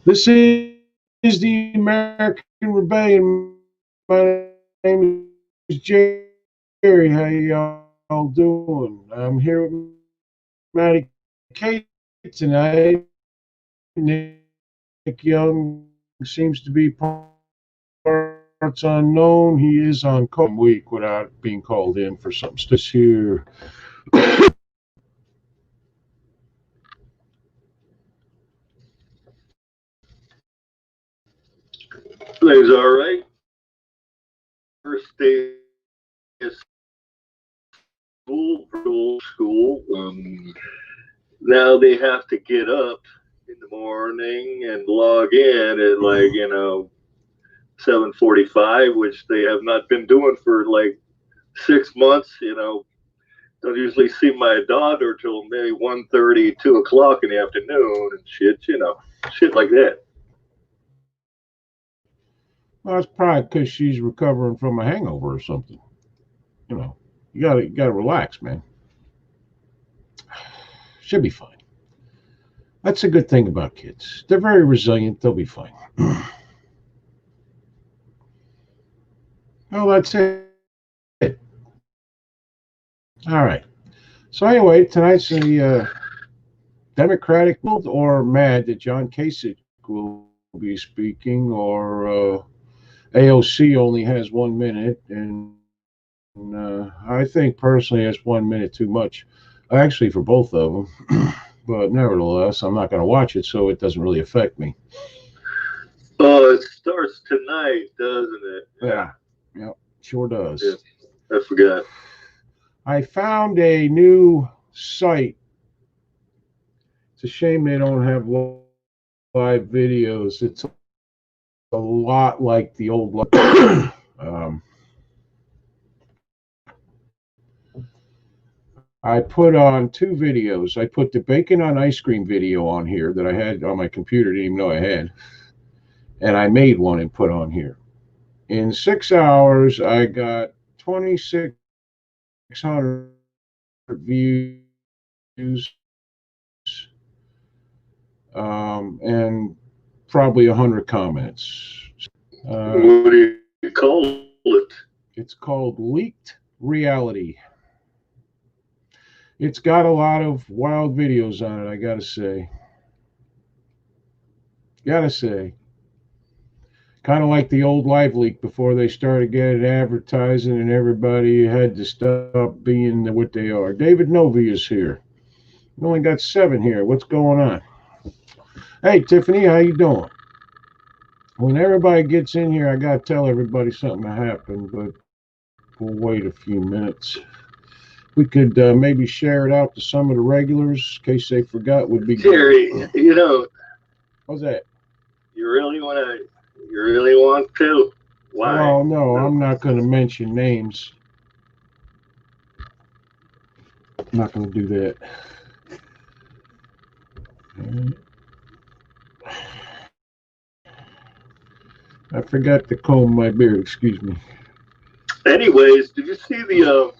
This is the American Rebellion. My name is Jerry. How y'all doing? I'm here with Matty Kate tonight. Nick Young seems to be parts unknown. He is on call week without being called in for some stuff here. Things all right. First day of school. Now they have to get up in the morning and log in at 7:45, which they have not been doing for like 6 months. Don't usually see my daughter till maybe 1:30, 2 o'clock in the afternoon and shit. Shit like that. Well, that's probably because she's recovering from a hangover or something. You know, you gotta relax, man. Should be fine. That's a good thing about kids. They're very resilient. They'll be fine. Well, that's it. All right. So anyway, tonight's the Democratic or mad that John Kasich will be speaking, or AOC only has 1 minute, and I think personally that's 1 minute too much, actually for both of them. But nevertheless, I'm not going to watch it, so it doesn't really affect me. Oh, it starts tonight, doesn't it? Yeah, sure does. Yeah, I forgot. I found a new site. It's a shame they don't have live videos. It's a lot like the old. I put on 2 videos. I put the bacon on ice cream video on here that I had on my computer, didn't even know I had. And I made one and put on here. In 6 hours, I got 2,600 views and probably 100 comments. What do you call it? It's called Leaked Reality. It's got a lot of wild videos on it, I gotta say. Kind of like the old Live Leak before they started getting advertising and everybody had to stop being what they are. David Novi is here. We only got 7 here. What's going on? Hey, Tiffany, how you doing? When everybody gets in here, I gotta tell everybody something happened, but we'll wait a few minutes. We could maybe share it out to some of the regulars in case they forgot. Would be Jerry, good. What's that? You really want to? Why? Well, no, I'm not going to mention names. I'm not going to do that. I forgot to comb my beard. Excuse me. Anyways, did you see the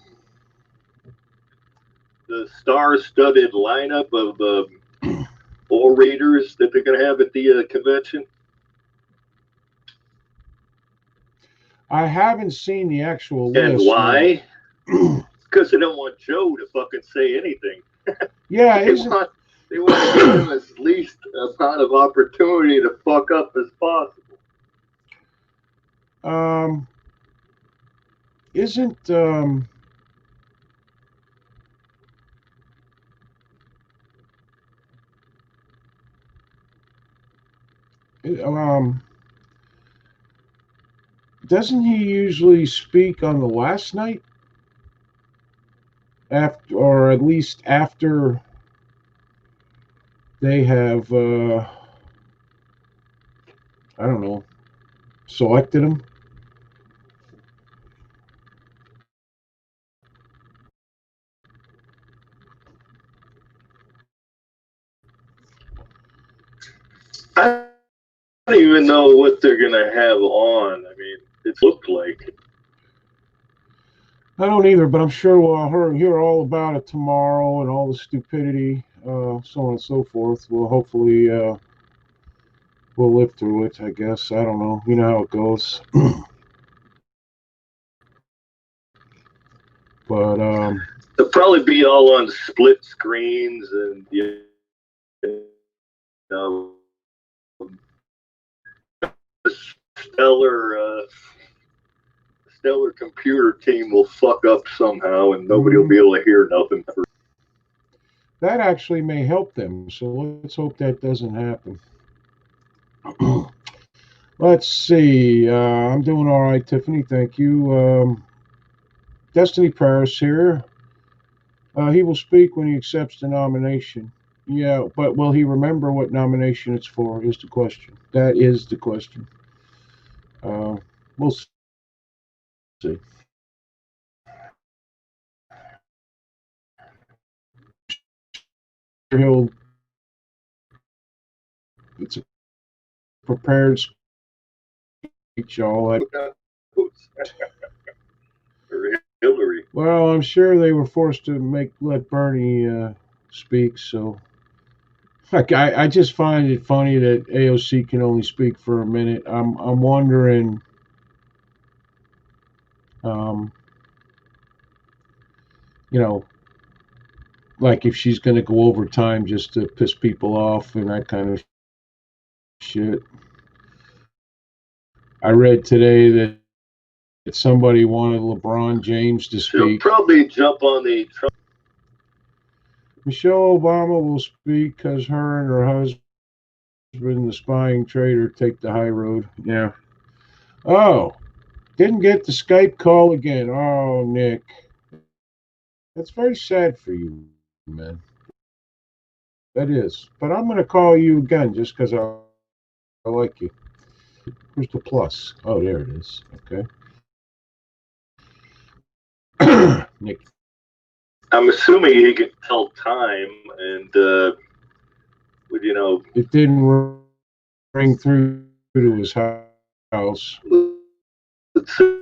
star-studded lineup of orators that they're going to have at the convention? I haven't seen the actual list. And why? Because they don't want Joe to fucking say anything. Yeah, they want to give him as least amount of opportunity to fuck up as possible. Isn't doesn't he usually speak on the last night? After, or at least after they have, I don't know, selected him? I don't even know what they're going to have on. I mean, it looked like. I don't either, but I'm sure we'll hear all about it tomorrow and all the stupidity, so on and so forth. We'll hopefully we'll live through it, I guess. I don't know. You know how it goes. But they'll probably be all on split screens and know stellar stellar computer team will fuck up somehow and nobody will be able to hear nothing. That actually may help them. So let's hope that doesn't happen. Let's see. I'm doing all right, Tiffany. Thank you. Destiny Paris here. He will speak when he accepts the nomination. Yeah, but will he remember what nomination it's for? Is the question. That is the question. We'll see. He'll. It's a prepared speech. All Hillary. Well, I'm sure they were forced to let Bernie speak. So, like, I just find it funny that AOC can only speak for a minute. I'm wondering. You know, like if she's going to go over time just to piss people off and that kind of shit. I read today that somebody wanted LeBron James to speak. She'll probably jump on the Trump. Michelle Obama will speak because her and her husband, the spying traitor, take the high road. Yeah. Oh, didn't get the Skype call again. Oh, Nick. That's very sad for you, man. That is. But I'm going to call you again just because I like you. Where's the plus? Oh, there it is. Okay. Nick. I'm assuming he can tell time and, you know. It didn't ring through to his house. Let's say,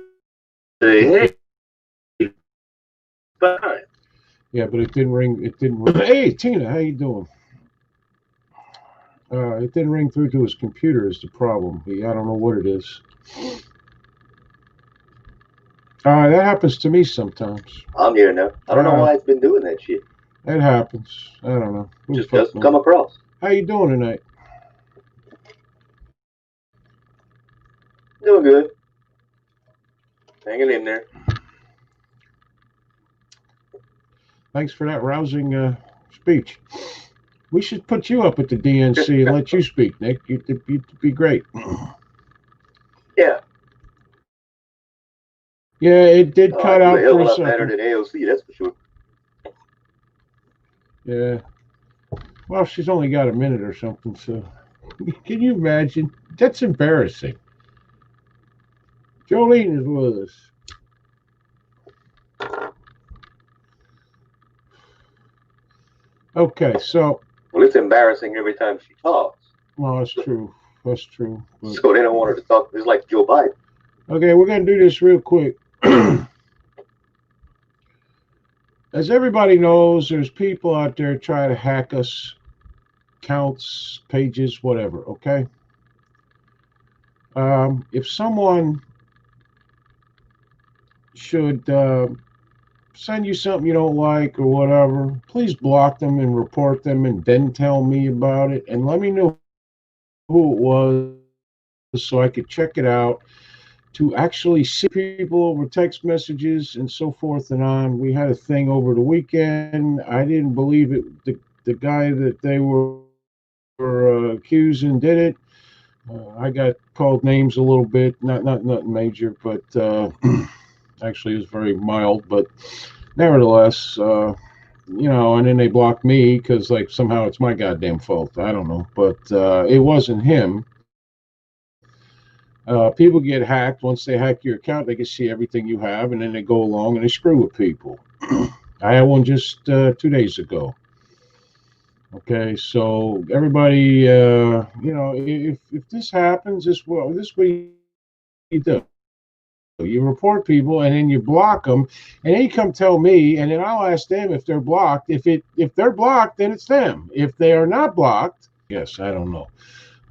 hey, bye. Yeah, but it didn't ring. It didn't ring. Hey, Tina, how you doing? It didn't ring through to his computer is the problem. I don't know what it is. That happens to me sometimes. I'm here now. I don't know why it's been doing that shit. It happens. I don't know. Just doesn't come across. How you doing tonight? Doing good. Hanging in there. Thanks for that rousing speech. We should put you up at the DNC and let you speak, Nick. You'd be great. Yeah. Yeah, it did cut out for a second. Better than AOC, that's for sure. Yeah. Well, she's only got a minute or something, so can you imagine? That's embarrassing. Jolene is with us. Okay, so. Well, it's embarrassing every time she talks. Well, that's true. That's true. But... So they don't want her to talk. It's like Joe Biden. Okay, we're going to do this real quick. As everybody knows, there's people out there trying to hack us, accounts, pages, whatever, okay? If someone should send you something you don't like or whatever, please block them and report them and then tell me about it and let me know who it was so I could check it out. To actually see people over text messages and so forth and on. We had a thing over the weekend. I didn't believe it. The guy that they were accusing did it. I got called names a little bit, not nothing major, but actually it was very mild. But nevertheless, you know, and then they blocked me because like somehow it's my goddamn fault. I don't know, but it wasn't him. People get hacked. Once they hack your account, they can see everything you have, and then they go along and they screw with people. I had one just 2 days ago. Okay, so everybody, you know, if this happens, this what you do. You report people, and then you block them, and then you come tell me, and then I'll ask them if they're blocked. If they're blocked, then it's them. If they are not blocked, yes, I don't know.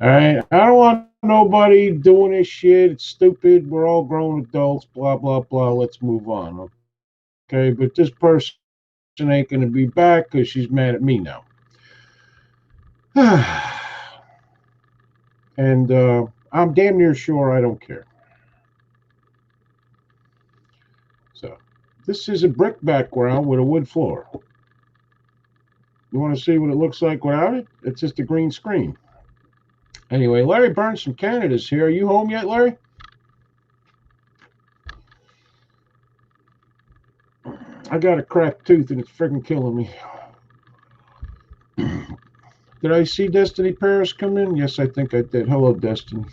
All right, I don't want nobody doing this shit. It's stupid. We're all grown adults. Blah blah blah. Let's move on. Okay, but this person ain't gonna be back because she's mad at me now. And I'm damn near sure I don't care. So, this is a brick background with a wood floor. You want to see what it looks like without it? It's just a green screen. Anyway, Larry Burns from Canada's here. Are you home yet, Larry? I got a cracked tooth and it's freaking killing me. Did I see Destiny Paris come in? Yes, I think I did. Hello, Destiny.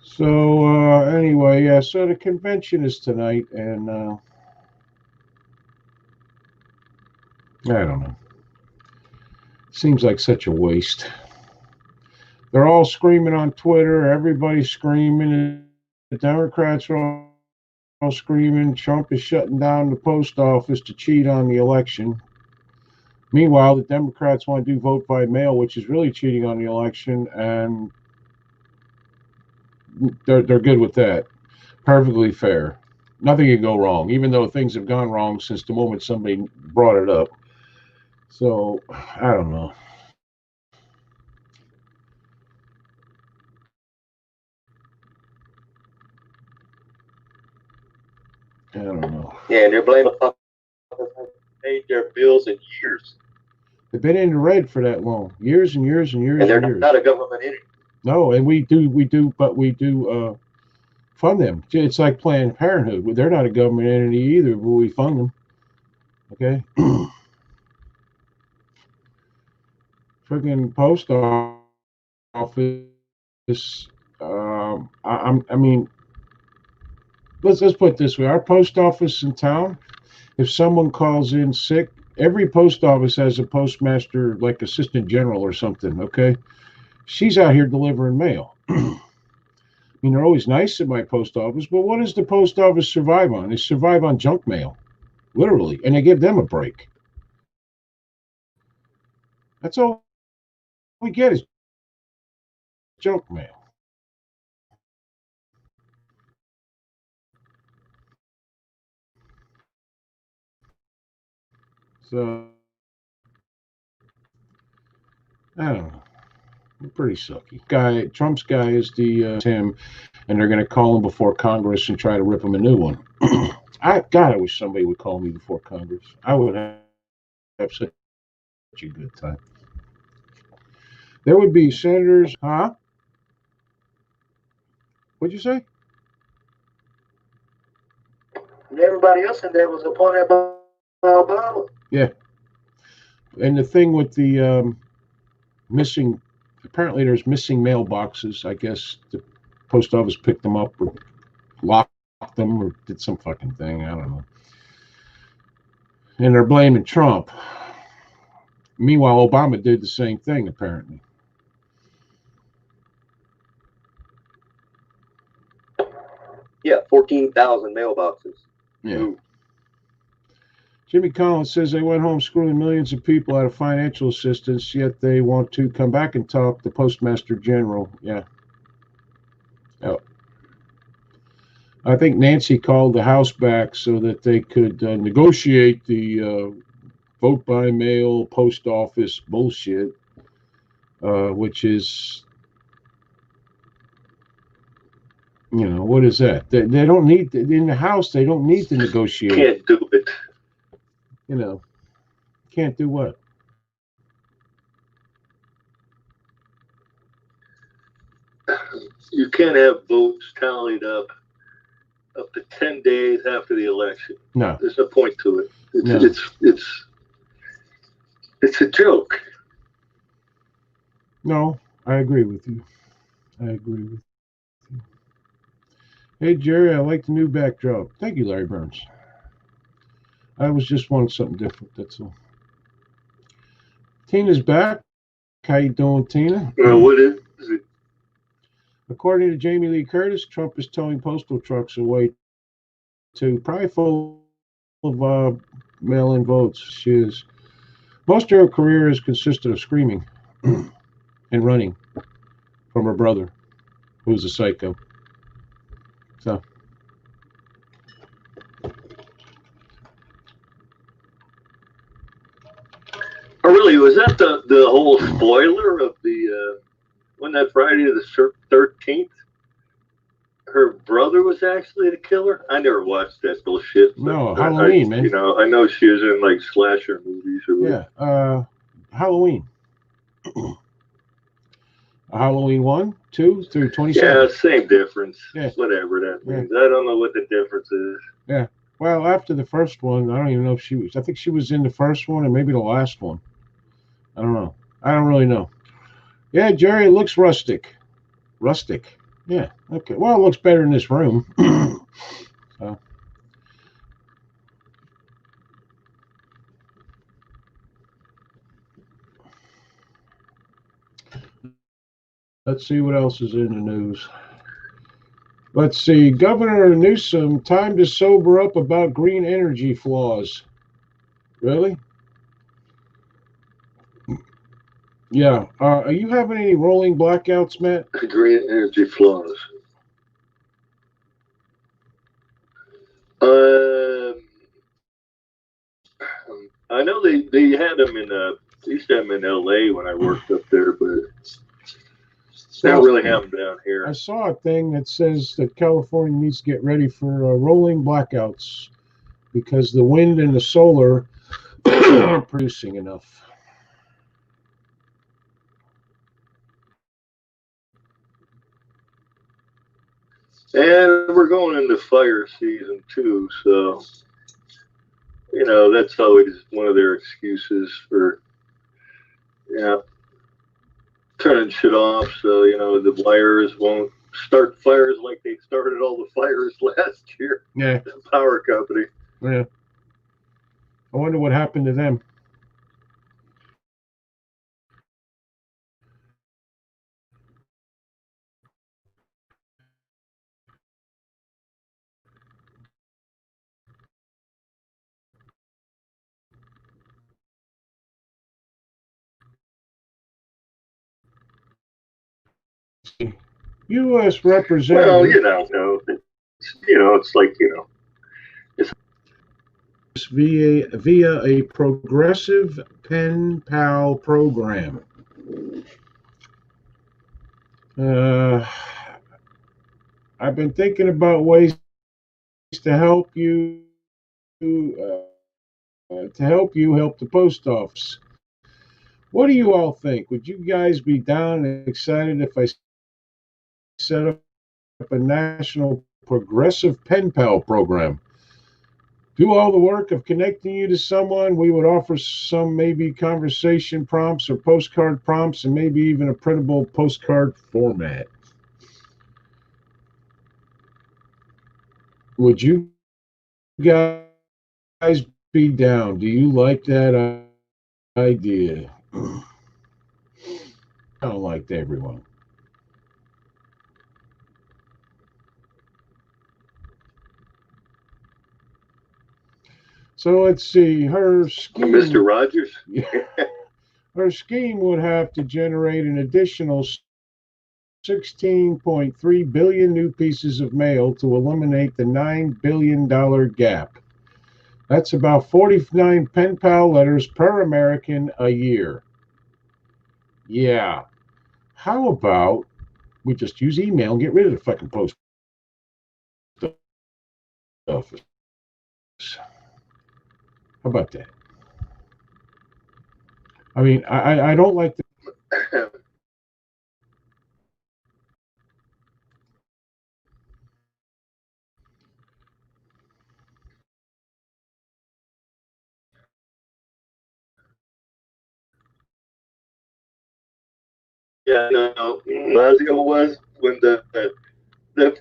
So, anyway, yeah, so the convention is tonight, and I don't know. Seems like such a waste. They're all screaming on Twitter. Everybody's screaming. The Democrats are all screaming. Trump is shutting down the post office to cheat on the election. Meanwhile, the Democrats want to do vote by mail, which is really cheating on the election, and they're good with that. Perfectly fair. Nothing can go wrong, even though things have gone wrong since the moment somebody brought it up. So, I don't know. I don't know. Yeah, and they're blaming paid their bills in years. They've been in the red for that long, years and years and years. And they're and years. not a government entity. No, and we do fund them. It's like Planned Parenthood. They're not a government entity either, but we fund them. Okay. Freaking post office. I mean, let's put it this way: our post office in town. If someone calls in sick, every post office has a postmaster, like assistant general or something. Okay, she's out here delivering mail. I mean, they're always nice at my post office, but what does the post office survive on? They survive on junk mail, literally, and they give them a break. That's all we get is junk mail. So, I don't know. Pretty sucky. Trump's guy is the him, and they're going to call him before Congress and try to rip him a new one. I wish somebody would call me before Congress. I would have such a good time. There would be senators, huh? What'd you say? And everybody else in there was appointed by Obama. Yeah. And the thing with the missing, apparently there's missing mailboxes. I guess the post office picked them up or locked them or did some fucking thing. I don't know. And they're blaming Trump. Meanwhile, Obama did the same thing, apparently. Yeah, 14,000 mailboxes. Yeah. Ooh. Jimmy Collins says they went home screwing millions of people out of financial assistance, yet they want to come back and talk the Postmaster General. Yeah. Oh. I think Nancy called the House back so that they could negotiate the vote by mail post office bullshit, which is, you know, what is that? They don't need, in the House, they don't need to negotiate. Can't do it. You know, can't do what? You can't have votes tallied up to 10 days after the election. No. There's no point to it. It's a joke. No, I agree with you. I agree with you. Hey, Jerry, I like the new backdrop. Thank you, Larry Burns. I was just wanting something different, that's all. Tina's back. How you doing, Tina? What is it? According to Jamie Lee Curtis, Trump is towing postal trucks away to probably full of mail-in votes. She is. Most of her career has consisted of screaming and running. from her brother, who's a psycho. So. Oh, really? Was that the whole spoiler of the when that Friday the 13th? Her brother was actually the killer. I never watched that bullshit, but No, Halloween, man. I know she was in like slasher movies or whatever. Yeah, Halloween. Halloween 1, 2 through 27. Yeah, same difference. Yeah. Whatever that means. Yeah. I don't know what the difference is. Yeah. Well, after the first one, I don't even know if she was. I think she was in the first one and maybe the last one. I don't know. I don't really know. Yeah, Jerry, it looks rustic. Rustic. Yeah. Okay. Well, it looks better in this room. So. Let's see what else is in the news. Let's see. Governor Newsom, time to sober up about green energy flaws. Really? Yeah. Are you having any rolling blackouts, Matt? Green energy flaws. I know they had them in they used to have them in L.A. when I worked up there, but they don't really have them down here. I saw a thing that says that California needs to get ready for rolling blackouts because the wind and the solar aren't producing enough. And we're going into fire season too, so that's always one of their excuses for turning shit off. So the wires won't start fires like they started all the fires last year. Yeah, the power company. Yeah, I wonder what happened to them. U.S. Representative. Well, it's like it's via a progressive pen pal program. I've been thinking about ways to help you help the post office. What do you all think? Would you guys be down and excited if I set up a national progressive pen pal program? Do all the work of connecting you to someone. We would offer some maybe conversation prompts or postcard prompts and maybe even a printable postcard format. Would you guys be down? Do you like that idea? I don't like everyone. So let's see. Her scheme, Mr. Rogers. Her scheme would have to generate an additional 16.3 billion new pieces of mail to eliminate the $9 billion gap. That's about 49 pen pal letters per American a year. Yeah. How about we just use email and get rid of the fucking post office? How about that? I mean, I don't like the. Yeah, no. Lazio was when the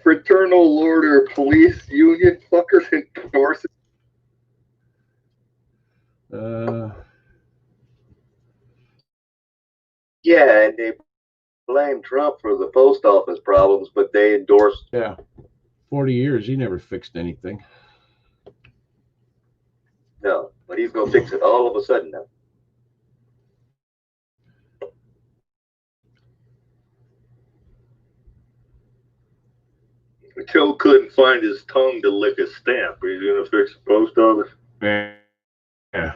Fraternal Order Police Union fuckers endorsed. Yeah, and they blame Trump for the post office problems, but they endorsed. Yeah, 40 years, he never fixed anything. No, but he's gonna fix it all of a sudden now. Joe couldn't find his tongue to lick a stamp. He's gonna fix the post office. Yeah.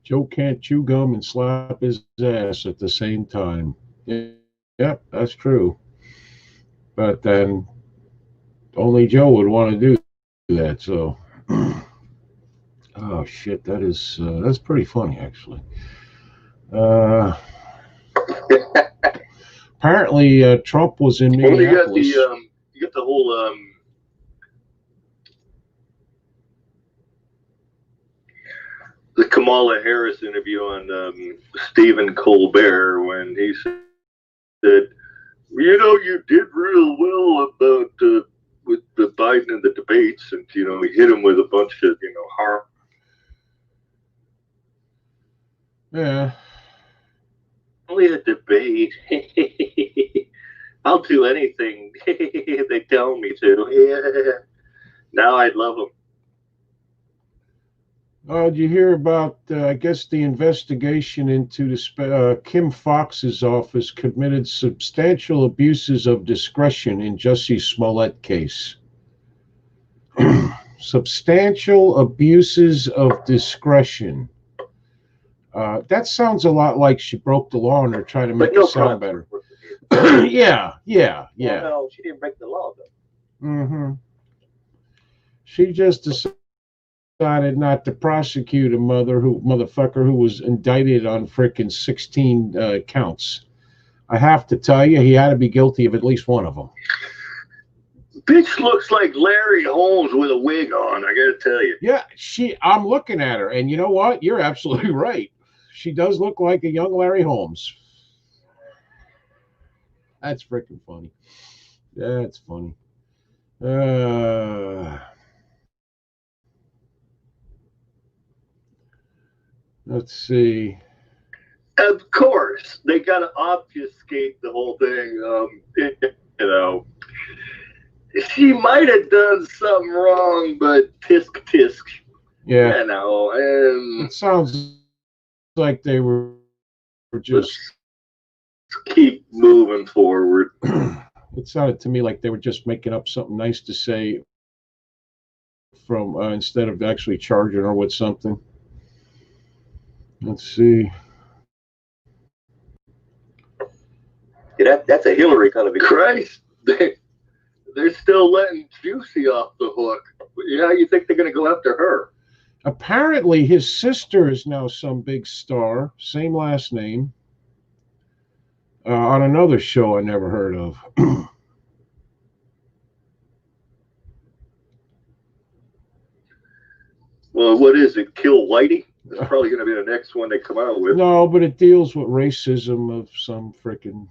Joe can't chew gum and slap his ass at the same time. Yep, that's true. But then only Joe would want to do that. So, oh shit, that's pretty funny actually. Uh, apparently, Trump was in Minneapolis. Well, you got the whole the Kamala Harris interview on Stephen Colbert when he said, you did real well about with the Biden and the debates, and he hit him with a bunch of harm. Yeah. Only a debate. I'll do anything they tell me to. Yeah. Now I'd love them. Oh, did you hear about, I guess, the investigation into Kim Fox's office committed substantial abuses of discretion in Jussie Smollett case? Substantial abuses of discretion. That sounds a lot like she broke the law and they're trying to make it sound better. Yeah. Well, no, she didn't break the law, though. Mm-hmm. She just decided not to prosecute a motherfucker who was indicted on frickin' 16 counts. I have to tell you, he had to be guilty of at least one of them. Bitch looks like Larry Holmes with a wig on, I gotta tell you. Yeah, I'm looking at her, and you know what? You're absolutely right. She does look like a young Larry Holmes. That's freaking funny. That's funny. Let's see. Of course, they got to obfuscate the whole thing. She might have done something wrong, but tisk. Yeah. It sounds like they were just keep moving forward. It sounded to me like they were just making up something nice to say from instead of actually charging her with something. Let's see. Yeah, that's a Hillary kind of Christ. They're still letting Juicy off the hook. How you think they're going to go after her? Apparently, his sister is now some big star, same last name, on another show I never heard of. Well, what is it? Kill Whitey? That's probably going to be the next one they come out with. No, but it deals with racism of some frickin'.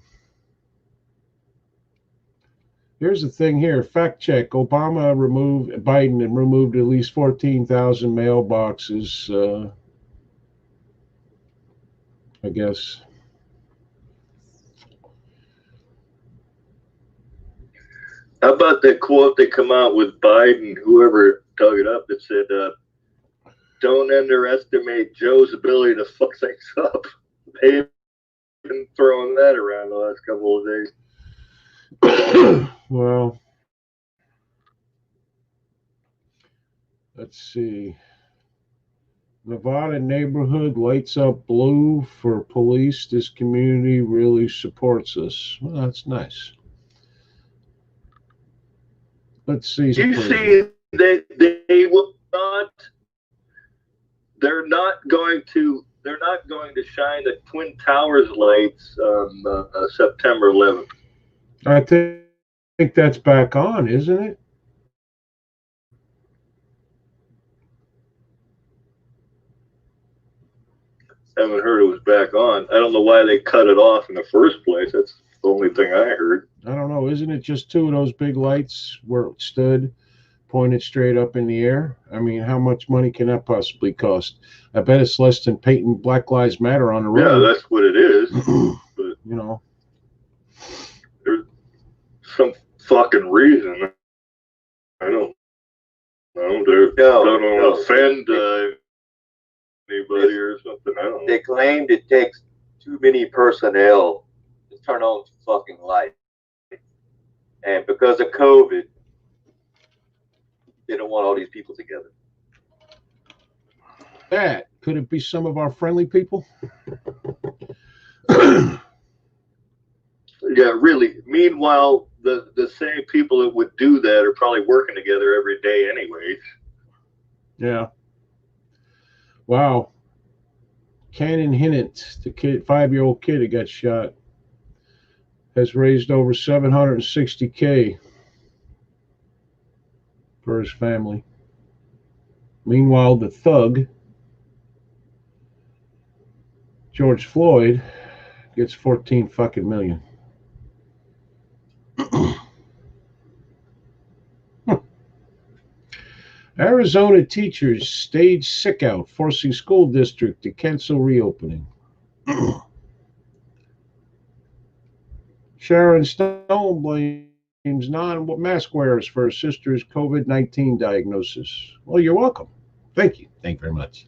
Here's the thing here. Fact check. Biden removed at least 14,000 mailboxes, I guess. How about that quote they come out with Biden, whoever dug it up, that said, don't underestimate Joe's ability to fuck things up. They've been throwing that around the last couple of days. Well, let's see. Nevada neighborhood lights up blue for police. This community really supports us. Well, that's nice. Let's see. You see that they will not. They're not going to shine the Twin Towers lights on September 11th. I think that's back on, isn't it? I haven't heard it was back on. I don't know why they cut it off in the first place. That's the only thing I heard. I don't know. Isn't it just two of those big lights where it stood, pointed straight up in the air? I mean, how much money can that possibly cost? I bet it's less than painting Black Lives Matter on the road. Yeah, that's what it is. But there's some fucking reason. I don't know. They don't offend anybody or something. I don't know. They claimed it takes too many personnel to turn on to fucking light. And because of COVID, they don't want all these people together. That could it be some of our friendly people? Yeah, really. Meanwhile, the same people that would do that are probably working together every day, anyways. Yeah. Wow. Cannon Hinnant, the kid, 5-year-old kid that got shot, has raised over $760K for his family. Meanwhile, the thug, George Floyd, gets 14 fucking million. Arizona teachers stage sick out, forcing school district to cancel reopening. Sharon Stone blames non-mask wearers for her sister's COVID-19 diagnosis. Well, you're welcome. Thank you. Thank you very much.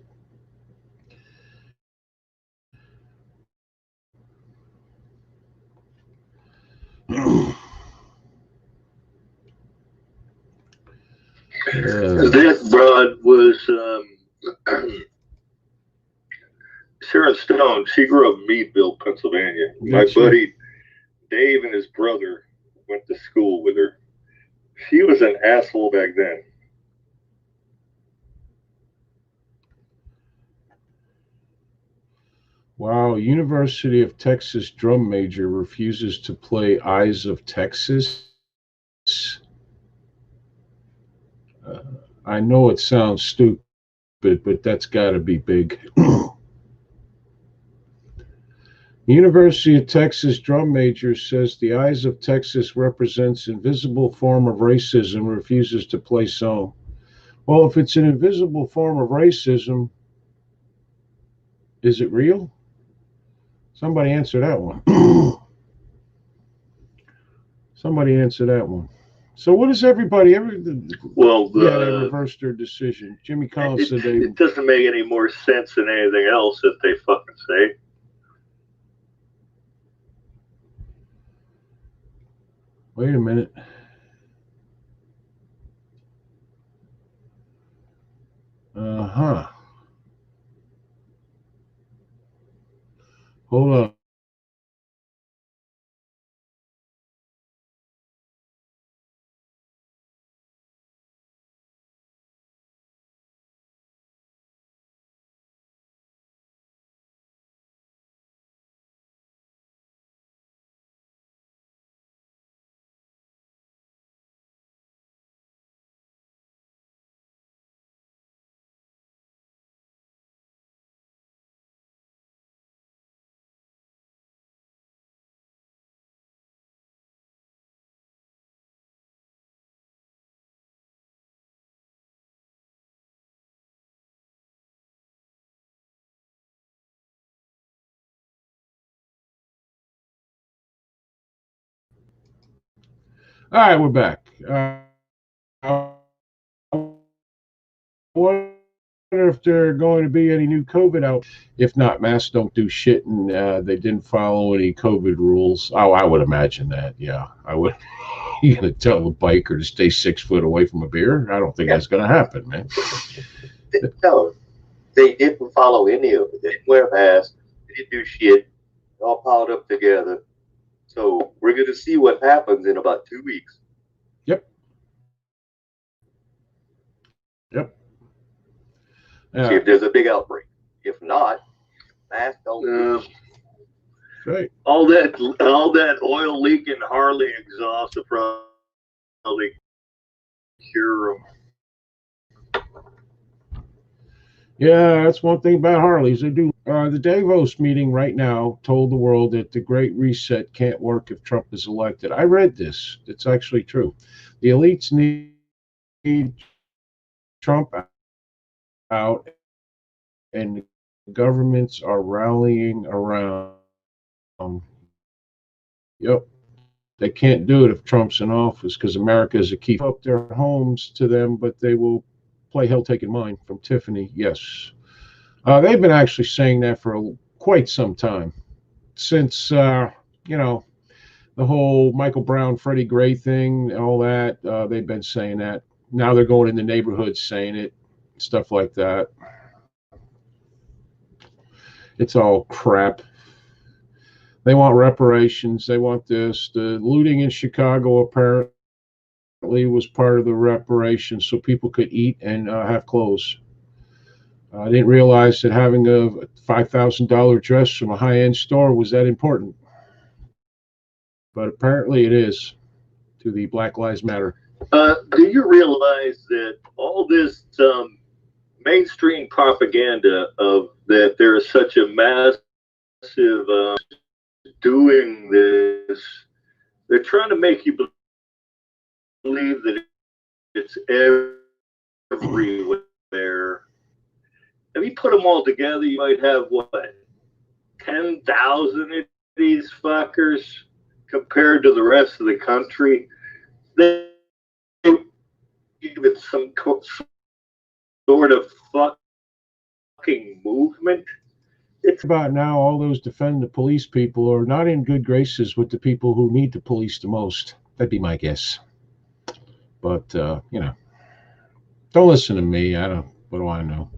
That broad was Sharon Stone. She grew up in Meadville, Pennsylvania. My buddy Dave and his brother went to school with her. She was an asshole back then. Wow, University of Texas drum major refuses to play Eyes of Texas. I know it sounds stupid, but that's got to be big. University of Texas drum major says the Eyes of Texas represents invisible form of racism, refuses to play song. Well, if it's an invisible form of racism, is it real? Somebody answer that one. Somebody answer that one. So what is everybody? Well, they reversed their decision. Jimmy Collins said it doesn't make any more sense than anything else that they fucking say. Wait a minute. Uh-huh. Hold on. All right, we're back. I wonder if there are going to be any new COVID out. If not, masks don't do shit, and they didn't follow any COVID rules. Oh, I would imagine that. Yeah, I would. You gonna tell a biker to stay 6 foot away from a beer? I don't think that's gonna happen, man. No, they didn't follow any of it. They didn't wear masks. They didn't do shit. All piled up together. So we're going to see what happens in about 2 weeks. Yep. See if there's a big outbreak. If not, masks don't. Right. All that oil leaking Harley exhaust will probably cure them. Yeah, that's one thing about Harleys. They do. The Davos meeting right now told the world that the Great Reset can't work if Trump is elected. I read this. It's actually true. The elites need Trump out, and governments are rallying around. Yep. They can't do it if Trump's in office because America is a key. Up their homes to them, but they will play Hell Taken Mine from Tiffany. Yes. They've been actually saying that for quite some time. since you know, the whole Michael Brown, Freddie Gray thing, all that. They've been saying that. Now they're going in the neighborhoods saying it, stuff like that. It's all crap. They want reparations. They want this. The looting in Chicago apparently was part of the reparations, so people could eat and have clothes. I didn't realize that having a $5,000 dress from a high-end store was that important, but apparently it is to the Black Lives Matter. Do you realize that all this mainstream propaganda of that there is such a massive doing this, they're trying to make you believe that it's everywhere. If you put them all together, you might have what, 10,000 of these fuckers compared to the rest of the country. They give it some sort of fucking movement. It's about now all those defend the police people are not in good graces with the people who need the police the most. That'd be my guess. But, you know, don't listen to me. What do I know?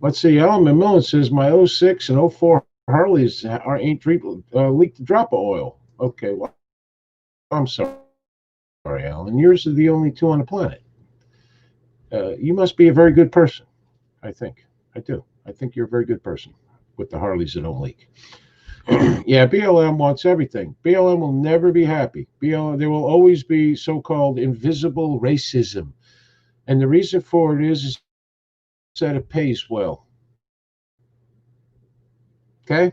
Let's see. Alan McMillan says my 06 and 04 Harleys ain't leaked a drop of oil. Okay, well, I'm sorry, Alan. Yours are the only two on the planet. You must be a very good person. I think. I do. I think you're a very good person with the Harleys that don't leak. Yeah, BLM wants everything. BLM will never be happy. There will always be so-called invisible racism. And the reason for it is that it pays well. Okay?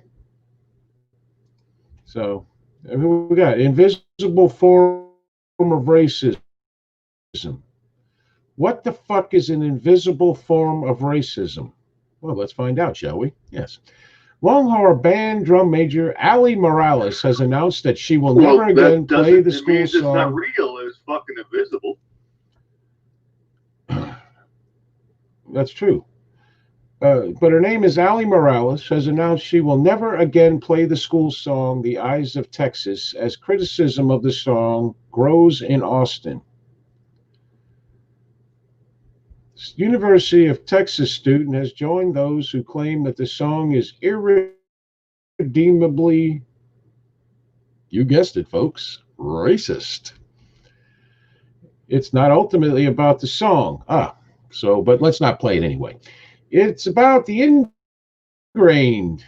So, we got invisible form of racism. What the fuck is an invisible form of racism? Well, let's find out, shall we? Yes. Longhorn band drum major Ali Morales has announced that she will never again play the school song. It's not real. It's fucking invisible. That's true. But her name is Ali Morales, has announced she will never again play the school song The Eyes of Texas as criticism of the song grows in Austin. University of Texas student has joined those who claim that the song is irredeemably, you guessed it, folks, racist. It's not ultimately about the song. But let's not play it anyway. It's about the ingrained,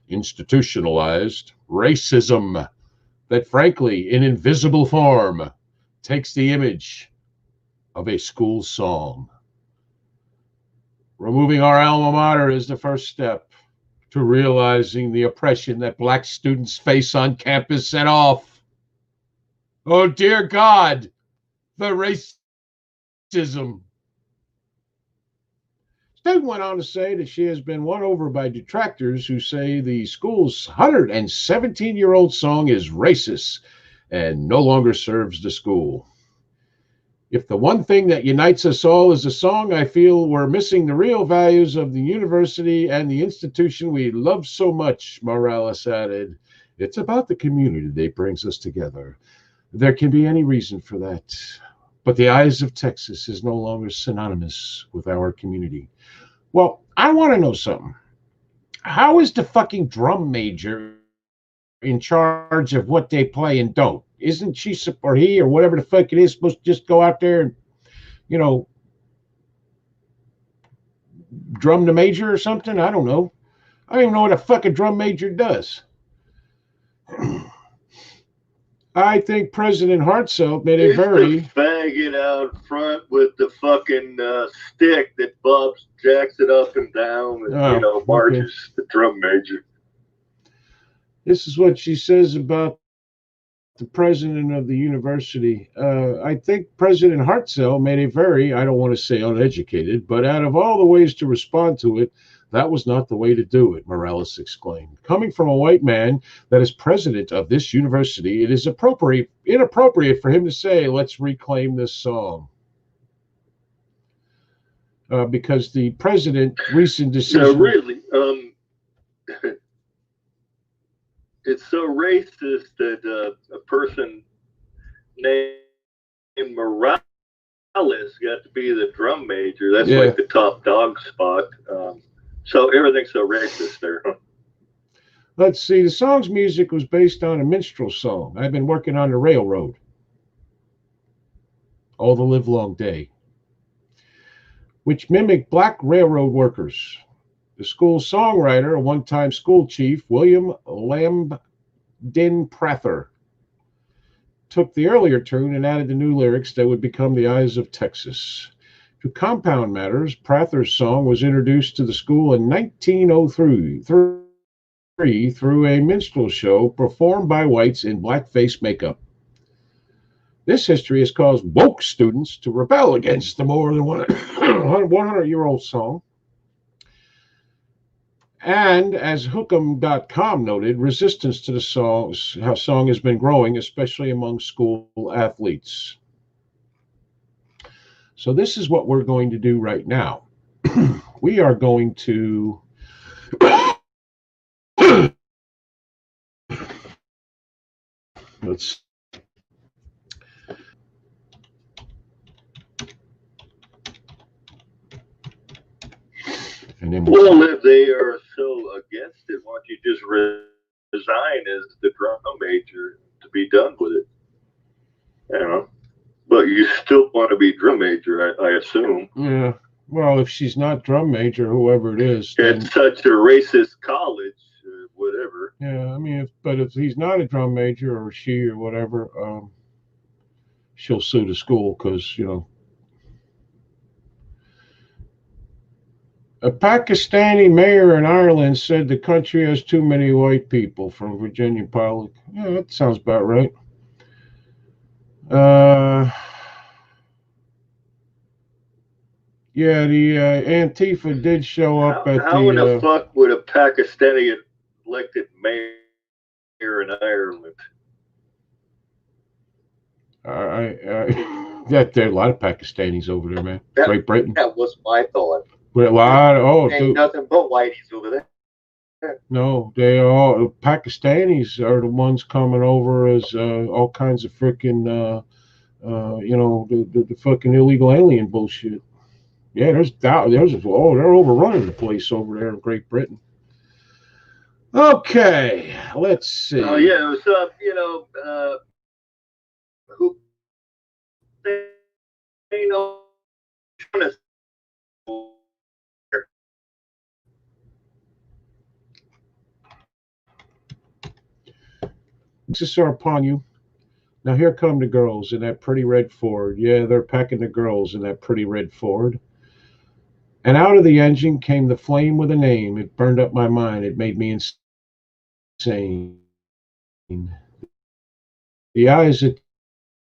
institutionalized racism that, frankly, in invisible form, takes the image of a school song. Removing our alma mater is the first step to realizing the oppression that black students face on campus and off. Oh, dear God, the racism. Student went on to say that she has been won over by detractors who say the school's 117-year-old song is racist and no longer serves the school. If the one thing that unites us all is a song, I feel we're missing the real values of the university and the institution we love so much, Morales added. It's about the community that brings us together. There can be any reason for that. But the Eyes of Texas is no longer synonymous with our community. Well, I want to know something. How is the fucking drum major in charge of what they play and don't? Isn't she or he or whatever the fuck it is supposed to just go out there and, you know, drum the major or something? I don't know. I don't even know what a fucking drum major does. I think President Hartzell made a very faggot out front with the fucking stick that Bob's jacks it up and down and marches the drum major. This is what she says about the president of the university. I think President Hartzell made a very, I don't want to say uneducated, but out of all the ways to respond to it, that was not the way to do it, Morales exclaimed. Coming from a white man that is president of this university, it is inappropriate for him to say, let's reclaim this song. Because the president's recent decision... No, really, it's so racist that a person named Morales got to be the drum major. That's Yeah. like the top dog spot. So everything's so racist there. Let's see. The song's music was based on a minstrel song. I've been working on the railroad all the livelong day, which mimicked black railroad workers. The school songwriter, a one-time school chief, William Lambdin Prather, took the earlier tune and added the new lyrics that would become the Eyes of Texas. To compound matters, Prather's song was introduced to the school in 1903 through a minstrel show performed by whites in blackface makeup. This history has caused woke students to rebel against the more than 100-year-old song. And as Hookem.com noted, resistance to the song has been growing, especially among school athletes. So this is what we're going to do right now. We are going to let's and then Well, if they are so against it, why don't you just resign as the drum major to be done with it? You know, but you still want to be drum major, I assume. yeah. Well, if she's not drum major, whoever it is, then, At such a racist college, whatever. yeah. I mean, if he's not a drum major or she or whatever, she'll sue the school because a Pakistani mayor in Ireland said the country has too many white people. From Virginia Public. Yeah, that sounds about right. Yeah, the Antifa did show up at How in the the. fuck would a Pakistani elected mayor in Ireland? That there are a lot of Pakistanis over there, man. Great Britain. That was my thought. A lot. Ain't nothing but whiteys over there. No, they are all Pakistanis are the ones coming over as all kinds of freaking the fucking illegal alien bullshit. Yeah, they're overrunning the place over there in Great Britain. Okay, let's see. Oh yeah, it was who they know. Texas are upon you. Now here come the girls in that pretty red Ford. Yeah, they're packing the girls in that pretty red Ford. And out of the engine came the flame with a name. It burned up my mind. It made me insane. The eyes of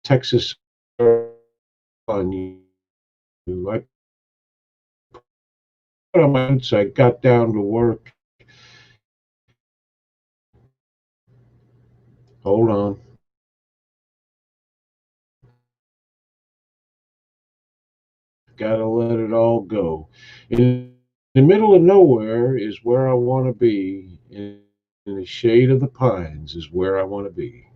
Texas are on you. I put on my boots. I got down to work. Hold on. Gotta let it all go. In the middle of nowhere is where I want to be. In the shade of the pines is where I want to be.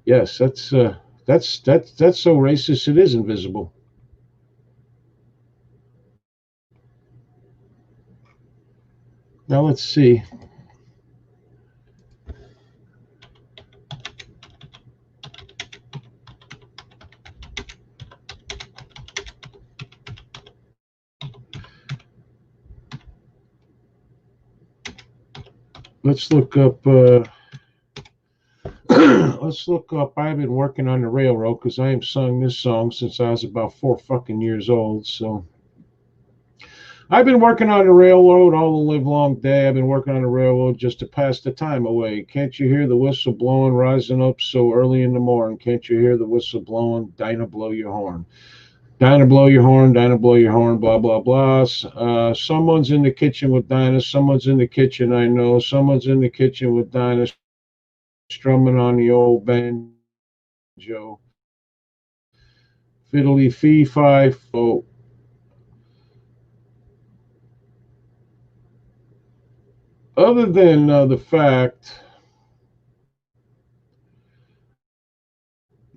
Yes, that's so racist. It is invisible. Now let's see. Let's look up. Let's look up. I've been working on the railroad because I have sung this song since I was about 4 fucking years old. So I've been working on the railroad all the live long day. I've been working on the railroad just to pass the time away. Can't you hear the whistle blowing, rising up so early in the morning? Can't you hear the whistle blowing? Dinah, blow your horn. Dinah, blow your horn. Dinah, blow your horn. Blah, blah, blah. Someone's in the kitchen with Dinah. Someone's in the kitchen, I know. Someone's in the kitchen with Dinah strumming on the old banjo. Fiddly fee fi fo. other than the fact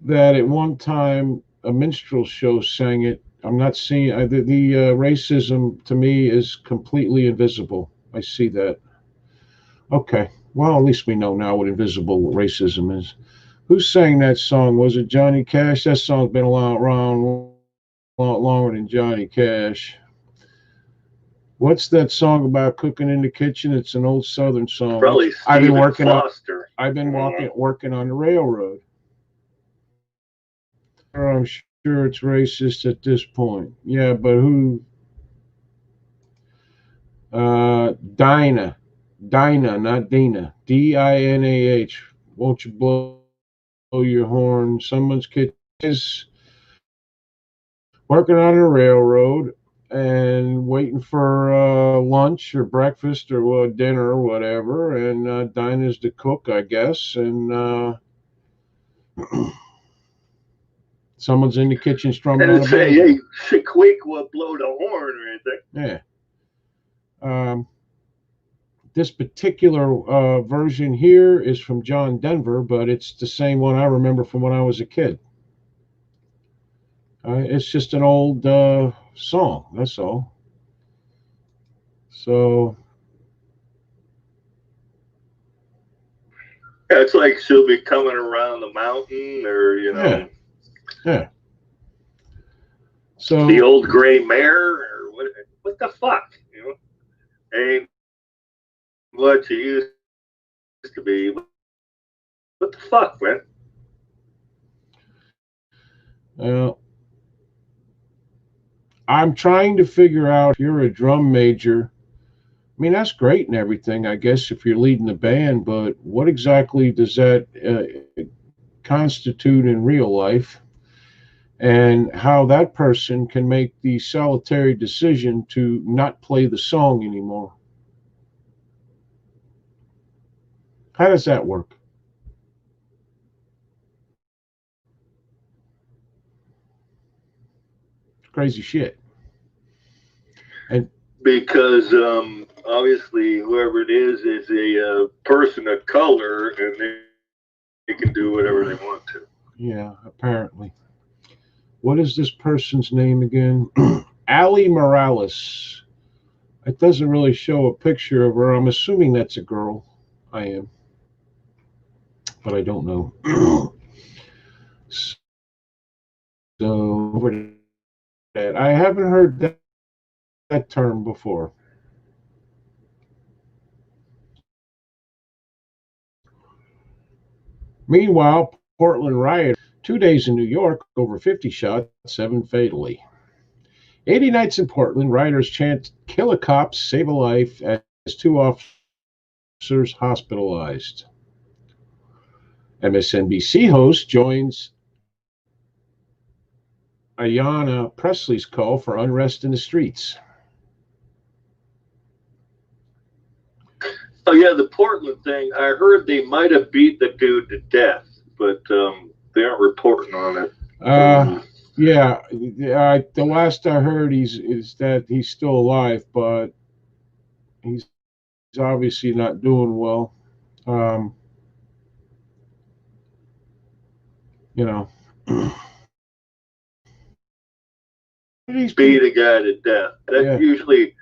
that at one time a minstrel show sang it, I'm not seeing the racism to me is completely invisible. I see that. Okay, well, at least we know now what invisible racism is. Who sang that song? Was it Johnny Cash? That song's been around a lot longer than Johnny Cash. What's that song about cooking in the kitchen? It's an old Southern song. Probably I've been Stephen working Foster. I've been working on the railroad. I'm sure it's racist at this point. Yeah, but who? Dinah, not Dina. Dinah. Won't you blow your horn? Someone's kid is working on a railroad and waiting for lunch or breakfast or dinner or whatever. And Dinah's the cook, I guess. And someone's in the kitchen strumming on a say, banjo. hey, Shaquik will blow the horn or anything. Yeah. This particular version here is from John Denver, but it's the same one I remember from when I was a kid. It's just an old song, that's all. So Yeah, it's like she'll be coming around the mountain, or yeah. So the old gray mare, or what the fuck, ain't what you used to be. What the fuck, man? I'm trying to figure out if you're a drum major. I mean, that's great and everything, I guess, if you're leading the band, but what exactly does that constitute in real life? And how that person can make the solitary decision to not play the song anymore. How does that work? Crazy shit. And because obviously whoever it is a person of color, and they can do whatever they want to. yeah, apparently. What is this person's name again? Ali Morales. It doesn't really show a picture of her. I'm assuming that's a girl. I am, but I don't know. So I haven't heard that term before. Meanwhile, Portland riot, 2 days in New York, over 50 shot, 7 fatally. 80 nights in Portland, rioters chant, kill a cop, save a life, as 2 officers hospitalized. MSNBC host joins Ayanna Presley's call for unrest in the streets. Oh yeah, the Portland thing. I heard they might have beat the dude to death, but they aren't reporting on it. Yeah, the last I heard is that he's still alive, but he's obviously not doing well. You know, beat a guy to death. That usually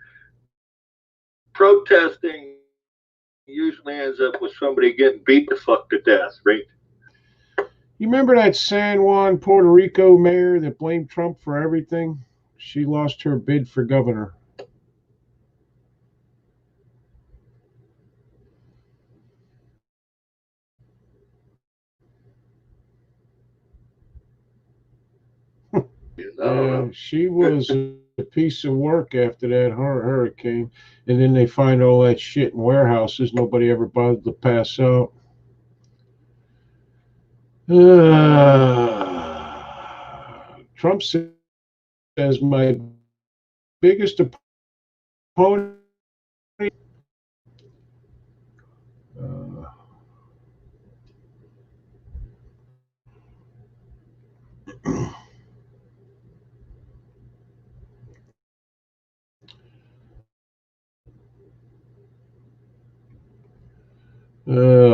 protesting usually ends up with somebody getting beat the fuck to death, right? You remember that San Juan, Puerto Rico mayor that blamed Trump for everything? She lost her bid for governor. She was a piece of work after that hurricane. And then they find all that shit in warehouses. Nobody ever bothered to pass out. Trump says my biggest opponent.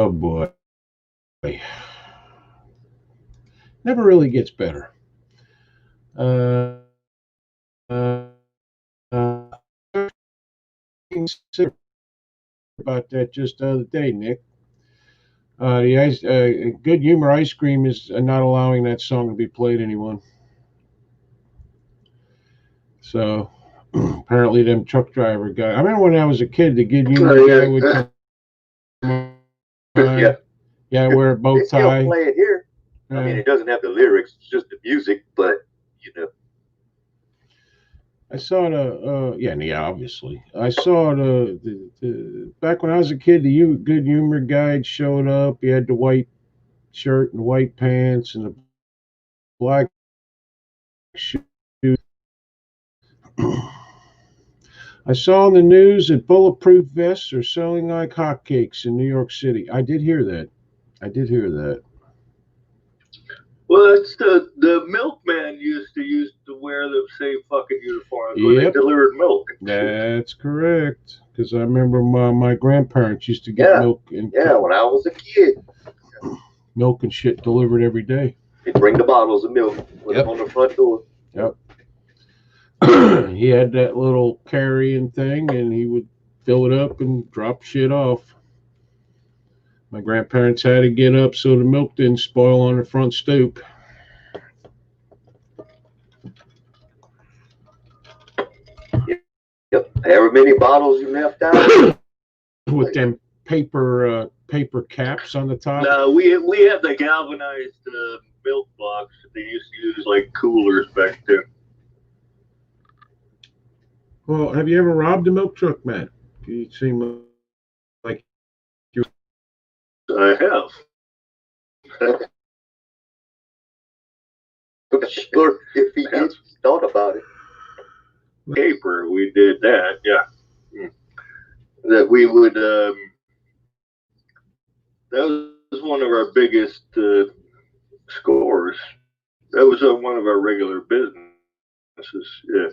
Oh boy. Never really gets better. Uh, uh, uh, about that just the other day, Nick. Good Humor Ice Cream is not allowing that song to be played anymore. So apparently, them truck driver guy. I remember when I was a kid, the Good Humor guy would come on. Yeah. Yeah, wear a bow They still tie. play it here. I mean, it doesn't have the lyrics; it's just the music. But you know, I saw yeah, obviously. I saw back when I was a kid, the Good Humor guide showed up. He had the white shirt and white pants and the black shoes. I saw in the news that bulletproof vests are selling like hotcakes in New York City. I did hear that. I did hear that. Well, that's the milkman used to wear the same fucking uniforms when they Yep, delivered milk and shit. that's correct. Because I remember my grandparents used to get yeah, milk and yeah. When I was a kid, shit delivered every day. they bring the bottles of milk, put Yep. them on the front door. Yep. He had that little carrying thing, and he would fill it up and drop shit off. My grandparents had to get up so the milk didn't spoil on the front stoop. Yep. However many bottles you left out. With them paper caps on the top. No, we had the galvanized milk box that they used to use like coolers back then. Well, have you ever robbed a milk truck, Matt? You seem like you. I have. Sure, if he did, thought about it. Paper, we did that. Yeah, that we would. That was one of our biggest scores. That was one of our regular businesses. Yeah.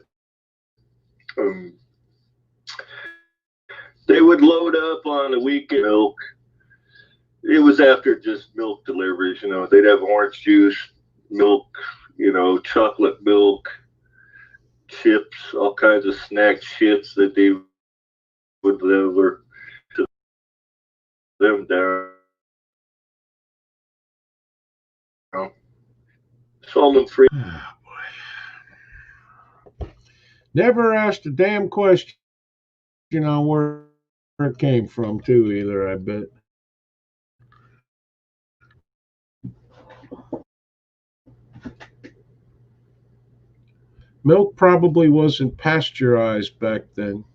They would load up on the weekend milk. It was after just milk deliveries, you know. They'd have orange juice, milk, you know, chocolate milk, chips, all kinds of snack shits that they would deliver to them down. Sold them free. Never asked a damn question on where it came from, too, either, I bet. Milk probably wasn't pasteurized back then.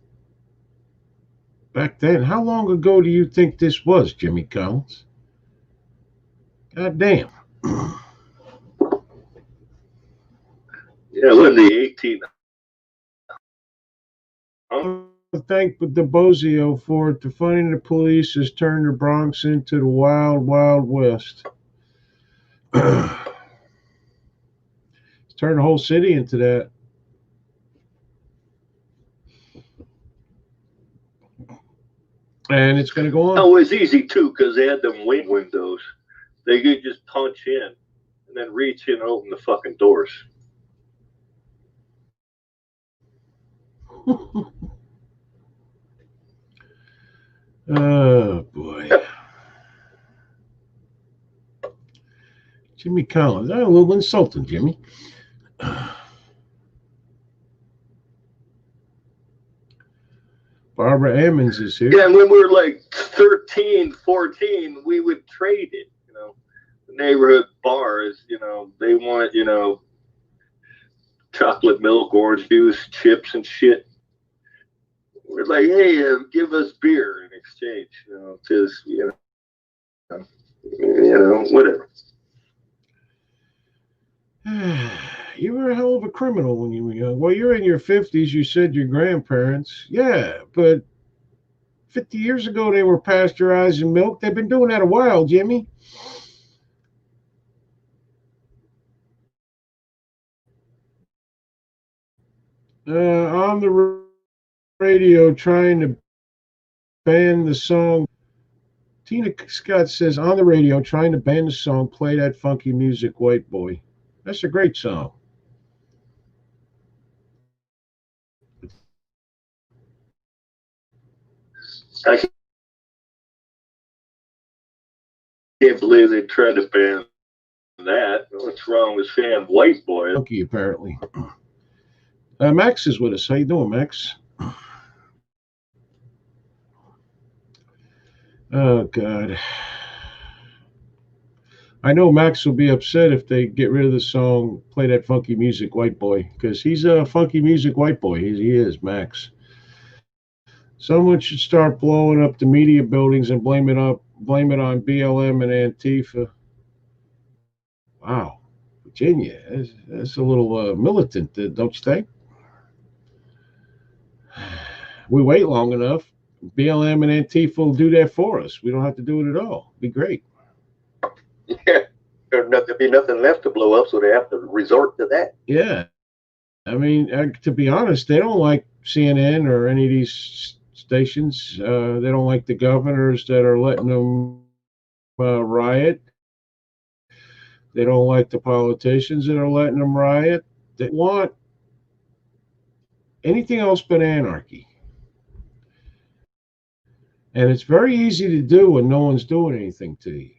Back then, how long ago do you think this was, Jimmy Collins? God damn. Yeah, when the 18. Thank DeBozio for defunding the police has turned the Bronx into the wild, wild west. It's turned the whole city into that. And it's going to go on. Oh, it was easy too because they had them wing windows. They could just punch in and then reach in and open the fucking doors. Oh boy. Jimmy Collins. A little insulting, Jimmy. Barbara Emmons is here. Yeah, and when we were like 13, 14, we would trade it, you know. The neighborhood bars, you know, they want, you know, chocolate milk, orange juice, chips and shit. We're like, hey, give us beer in exchange, you know, because, you know, whatever. You were a hell of a criminal when you were young. Well, you're in your 50s. You said your grandparents. Yeah, but 50 years ago they were pasteurizing milk. They've been doing that a while, Jimmy. On the radio trying to ban the song Tina Scott says on the radio, trying to ban the song, play that funky music, white boy. That's a great song. I can't believe they tried to ban that. What's wrong with saying white boy? Funky, apparently. Max is with us. How you doing, Max? Oh, God. I know Max will be upset if they get rid of the song, play that funky music, white boy, because he's a funky music white boy. He is, Max. Someone should start blowing up the media buildings and blame it on BLM and Antifa. Wow, Virginia, that's a little militant, don't you think? We wait long enough, BLM and Antifa will do that for us. We don't have to do it at all. It'd be great. Yeah, there'd be nothing left to blow up, so they have to resort to that. Yeah, I mean, to be honest, they don't like CNN or any of these stations. They don't like the governors that are letting them riot. They don't like the politicians that are letting them riot. They want anything else but anarchy. And it's very easy to do when no one's doing anything to you.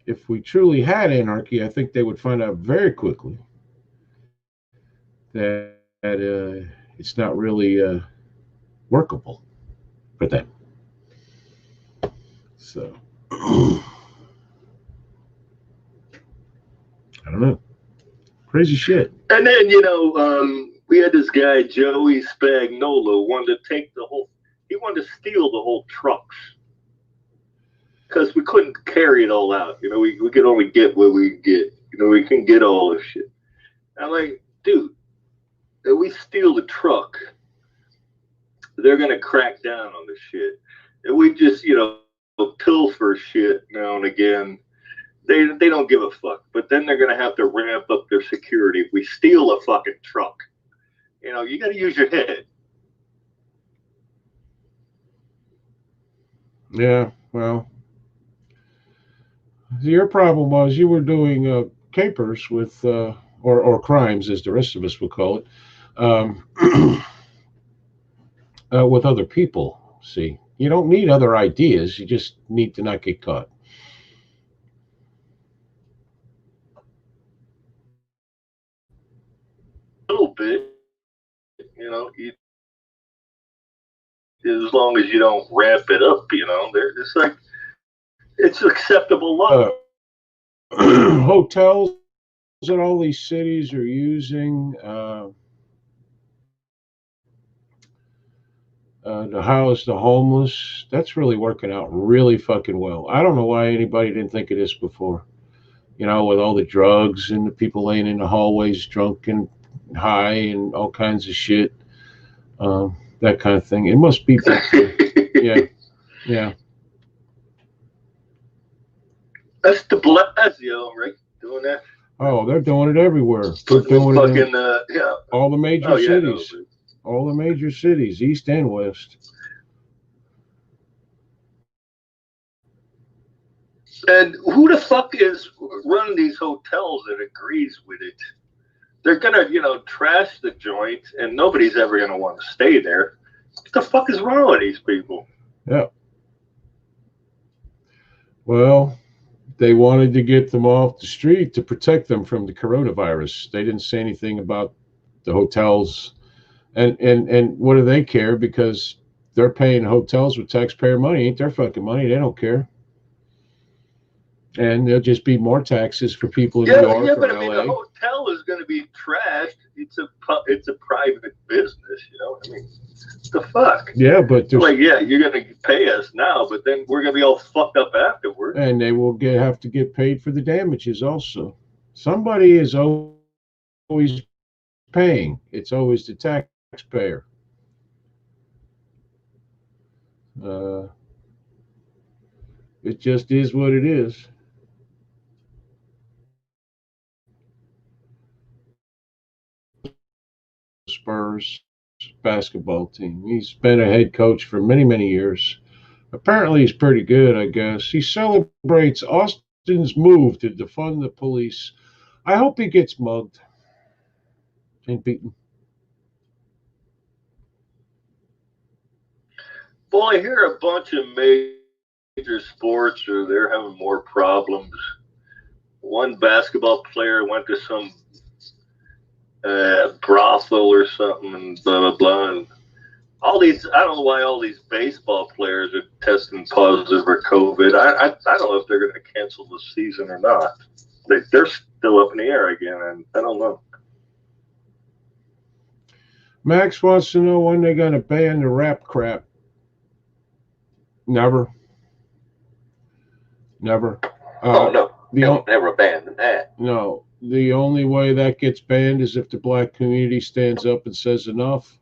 If we truly had anarchy, I think they would find out very quickly that it's not really workable for them. So, I don't know. Crazy shit. And then, we had this guy, Joey Spagnola, wanted to take he wanted to steal the whole trucks. Because we couldn't carry it all out. We could only get what we get. We couldn't get all this shit. I'm like, dude, if we steal the truck, they're going to crack down on this shit. If we just, pilfer shit now and again, they don't give a fuck. But then they're going to have to ramp up their security if we steal a fucking truck. You got to use your head. Yeah, well, your problem was you were doing capers with, or crimes, as the rest of us would call it, with other people. See, you don't need other ideas. You just need to not get caught. A little bit, as long as you don't ramp it up, it's like it's acceptable love. Hotels that all these cities are using to house the homeless, that's really working out really fucking well. I don't know why anybody didn't think of this before. With all the drugs and the people laying in the hallways drunk and high and all kinds of shit, that kind of thing. It must be better. Yeah. That's de Blasio, right? Doing that. Oh, they're doing it everywhere. They're doing fucking, it in all the major cities. All the major cities, east and west. And who the fuck is running these hotels that agrees with it? They're gonna, trash the joint, and nobody's ever gonna want to stay there. What the fuck is wrong with these people? Yeah. Well, they wanted to get them off the street to protect them from the coronavirus. They didn't say anything about the hotels, and what do they care? Because they're paying hotels with taxpayer money. Ain't their fucking money. They don't care. And there'll just be more taxes for people in New York but or I mean, LA. the hotel is going to be trashed. It's a private business, the fuck? Yeah, but like, you're going to pay us now, but then we're going to be all fucked up afterward. And they will have to get paid for the damages also. Somebody is always paying. It's always the taxpayer. It just is what it is. Spurs. basketball team. He's been a head coach for many, many years. Apparently, he's pretty good, I guess. He celebrates Austin's move to defund the police. I hope he gets mugged and beaten. Well, I hear a bunch of major sports are they're having more problems. One basketball player went to some brothel or something, and blah blah blah. And all these, I don't know why all these baseball players are testing positive for COVID. I don't know if they're going to cancel the season or not. They're still up in the air again, and I don't know. Max wants to know when they're going to ban the rap crap. Never. Never. Oh, no. They'll never abandon that. No. The only way that gets banned is if the black community stands up and says enough.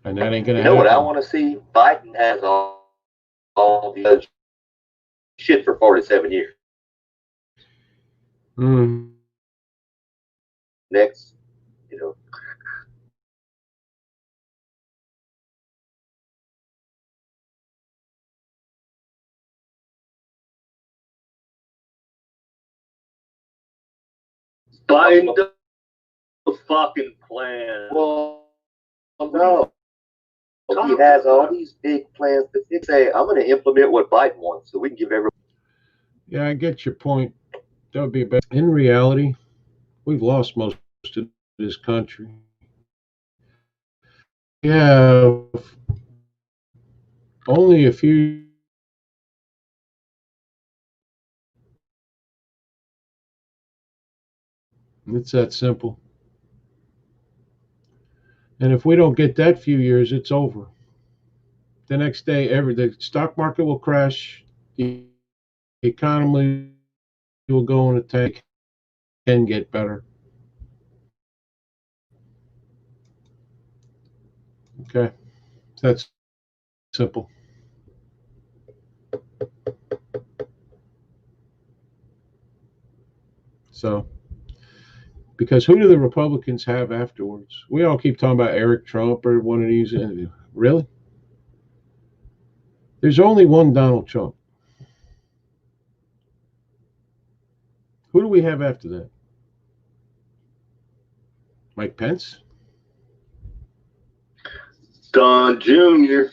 And that ain't going to happen. You know what I want to see? Biden has all the shit for 47 years. Mm. Next, you know. Biden the fucking plan. Well, no. He has all these big plans to say, I'm going to implement what Biden wants so we can give everyone. Yeah, I get your point. That would be a better. In reality, we've lost most of this country. We have only a few. It's that simple. And if we don't get that few years, it's over. The next day, the stock market will crash. The economy will go in a tank and get better. Okay, that's simple. So, because who do the Republicans have afterwards? We all keep talking about Eric Trump or one of these. Really? There's only one Donald Trump. Who do we have after that? Mike Pence? Don Jr.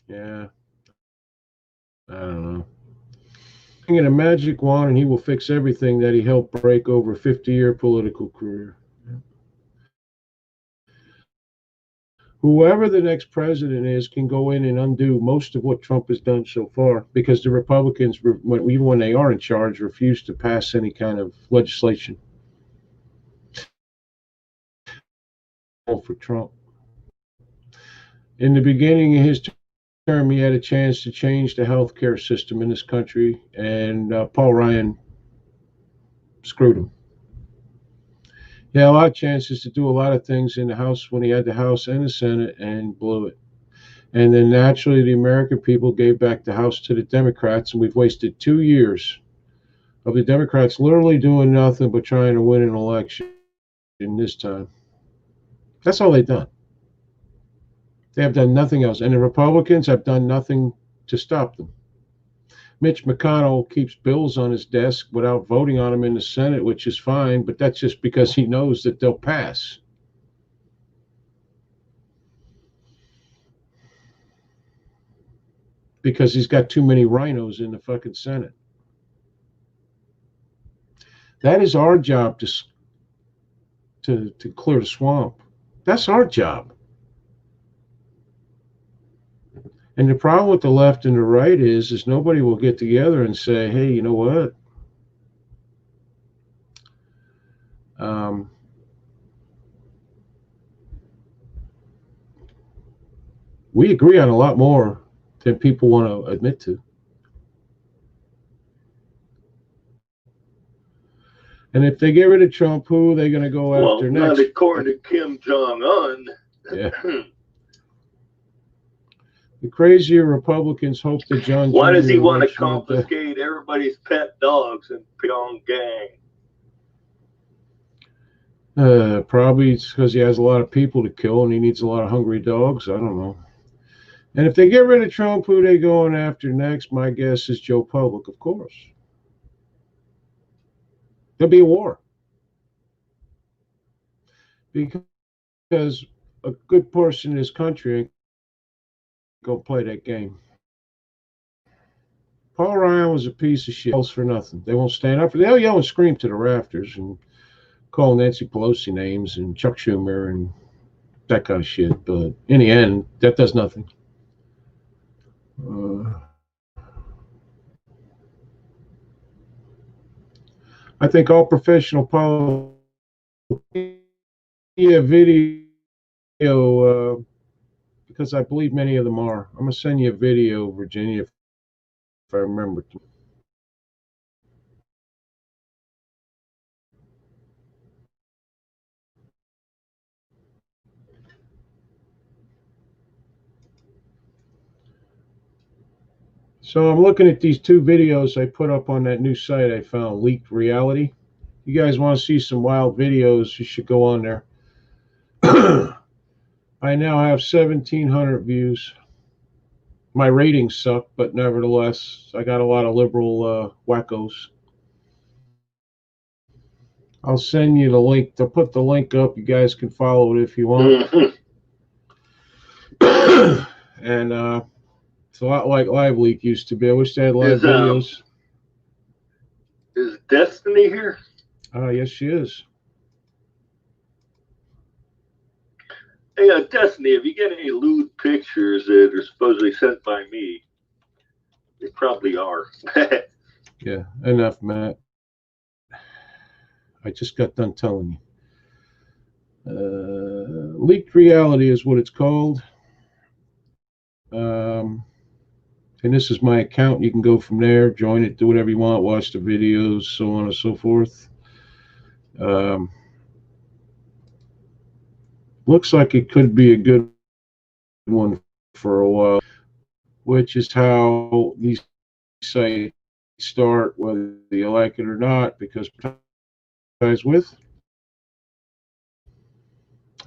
Yeah. I don't know. In a magic wand, and he will fix everything that he helped break over a 50-year political career. Whoever the next president is can go in and undo most of what Trump has done so far, because the Republicans, even when they are in charge, refuse to pass any kind of legislation for Trump. In the beginning of his term, he had a chance to change the healthcare system in this country, and Paul Ryan screwed him. He had a lot of chances to do a lot of things in the House when he had the House and the Senate, and blew it. And then naturally, the American people gave back the House to the Democrats, and we've wasted 2 years of the Democrats literally doing nothing but trying to win an election in this time. That's all they've done. They have done nothing else. And the Republicans have done nothing to stop them. Mitch McConnell keeps bills on his desk without voting on them in the Senate, which is fine, but that's just because he knows that they'll pass. Because he's got too many rhinos in the fucking Senate. That is our job to clear the swamp. That's our job. And the problem with the left and the right is nobody will get together and say, hey, you know what? We agree on a lot more than people want to admit to. And if they get rid of Trump, who are they going to go after next? Not according to Kim Jong-un. Yeah. The crazier Republicans hope that John Why does he Jr. want to election went down. confiscate everybody's pet dogs in Pyongyang? Probably it's because he has a lot of people to kill and he needs a lot of hungry dogs. I don't know. And if they get rid of Trump, who they going after next? My guess is Joe Public, of course. There'll be a war. Because a good portion of this country ain't going to play that game. Paul Ryan was a piece of shit. For nothing. They won't stand up. They'll yell and scream to the rafters and call Nancy Pelosi names and Chuck Schumer and that kind of shit. But in the end, that does nothing. I think all professional politics video because I believe many of them are. I'm gonna send you a video, Virginia, if I remember. So I'm looking at these two videos I put up on that new site I found, Leaked Reality. You guys want to see some wild videos, you should go on there. I now have 1,700 views. My ratings suck, but nevertheless, I got a lot of liberal wackos. I'll send you the link. They'll put the link up. You guys can follow it if you want. And it's a lot like Live Leak used to be. I wish they had live videos. Is Destiny here? Yes, she is. Hey, Destiny, if you get any lewd pictures that are supposedly sent by me, they probably are. Yeah, enough, Matt. I just got done telling you. Leaked Reality is what it's called. And this is my account. You can go from there, join it, do whatever you want, watch the videos, so on and so forth. Looks like it could be a good one for a while, which is how these sites start, whether you like it or not, because guys with,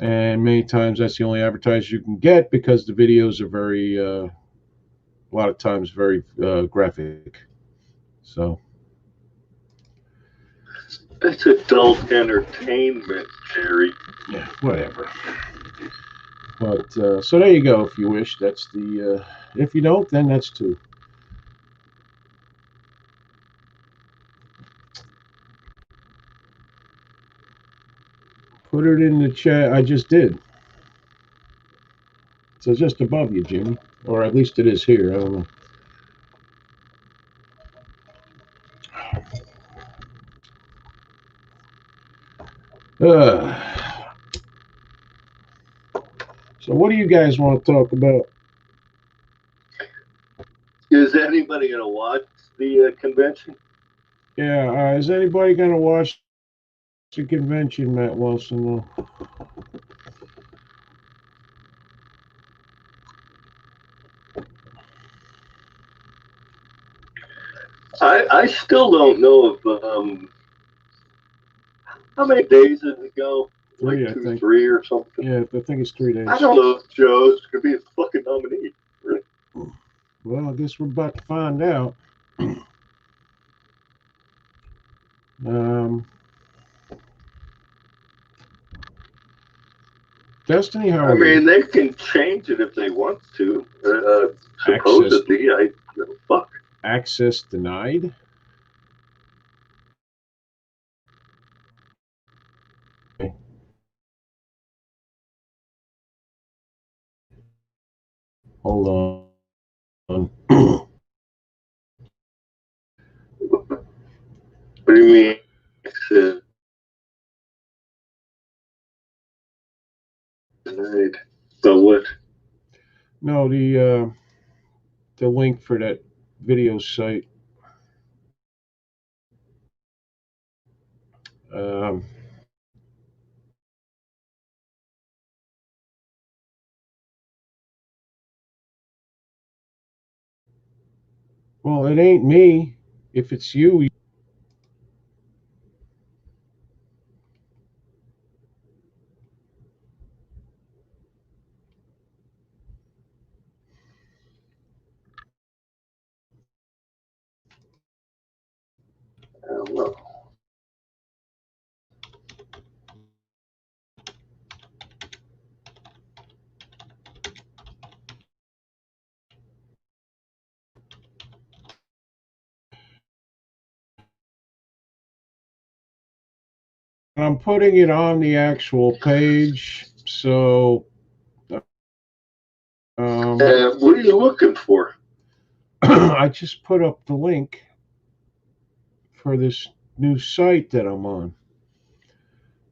and many times that's the only advertisers you can get because the videos are very, a lot of times very graphic. So it's adult entertainment, Jerry. Yeah, whatever. But so there you go. If you wish, that's the. If you don't, then that's two. Put it in the chat. I just did. So just above you, Jimmy, or at least it is here. I don't know. So what do you guys want to talk about? Is anybody going to watch the convention? Yeah, is anybody going to watch the convention, Matt Wilson? I still don't know if how many days did it go? Three, like I think. 3 or something. Yeah, I think it's 3 days. I don't know if Joe's gonna be a fucking nominee. Really. Well, I guess we're about to find out. Destiny, how I mean, they can change it if they want to. Supposedly, fuck. Access denied. Hold on. What do you mean? Access denied. So what? No, the link for that video site. Um, Well, it ain't me. If it's you, I don't know. I'm putting it on the actual page. So, What are you looking for? I just put up the link for this new site that I'm on.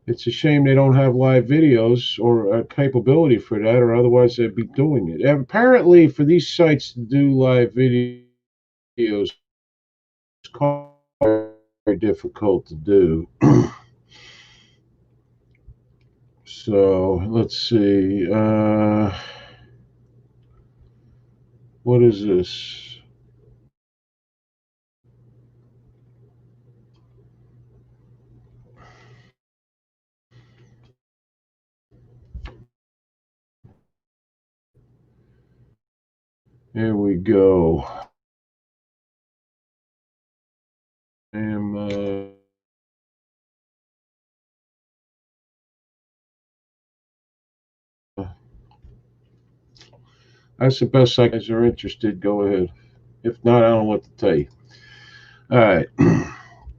It's a shame they don't have live videos or a capability for that, or otherwise they'd be doing it. Apparently, for these sites to do live videos, it's very difficult to do. So let's see. What is this? There we go. That's the best I guys are interested. Go ahead. If not, I don't know what to tell you. All right.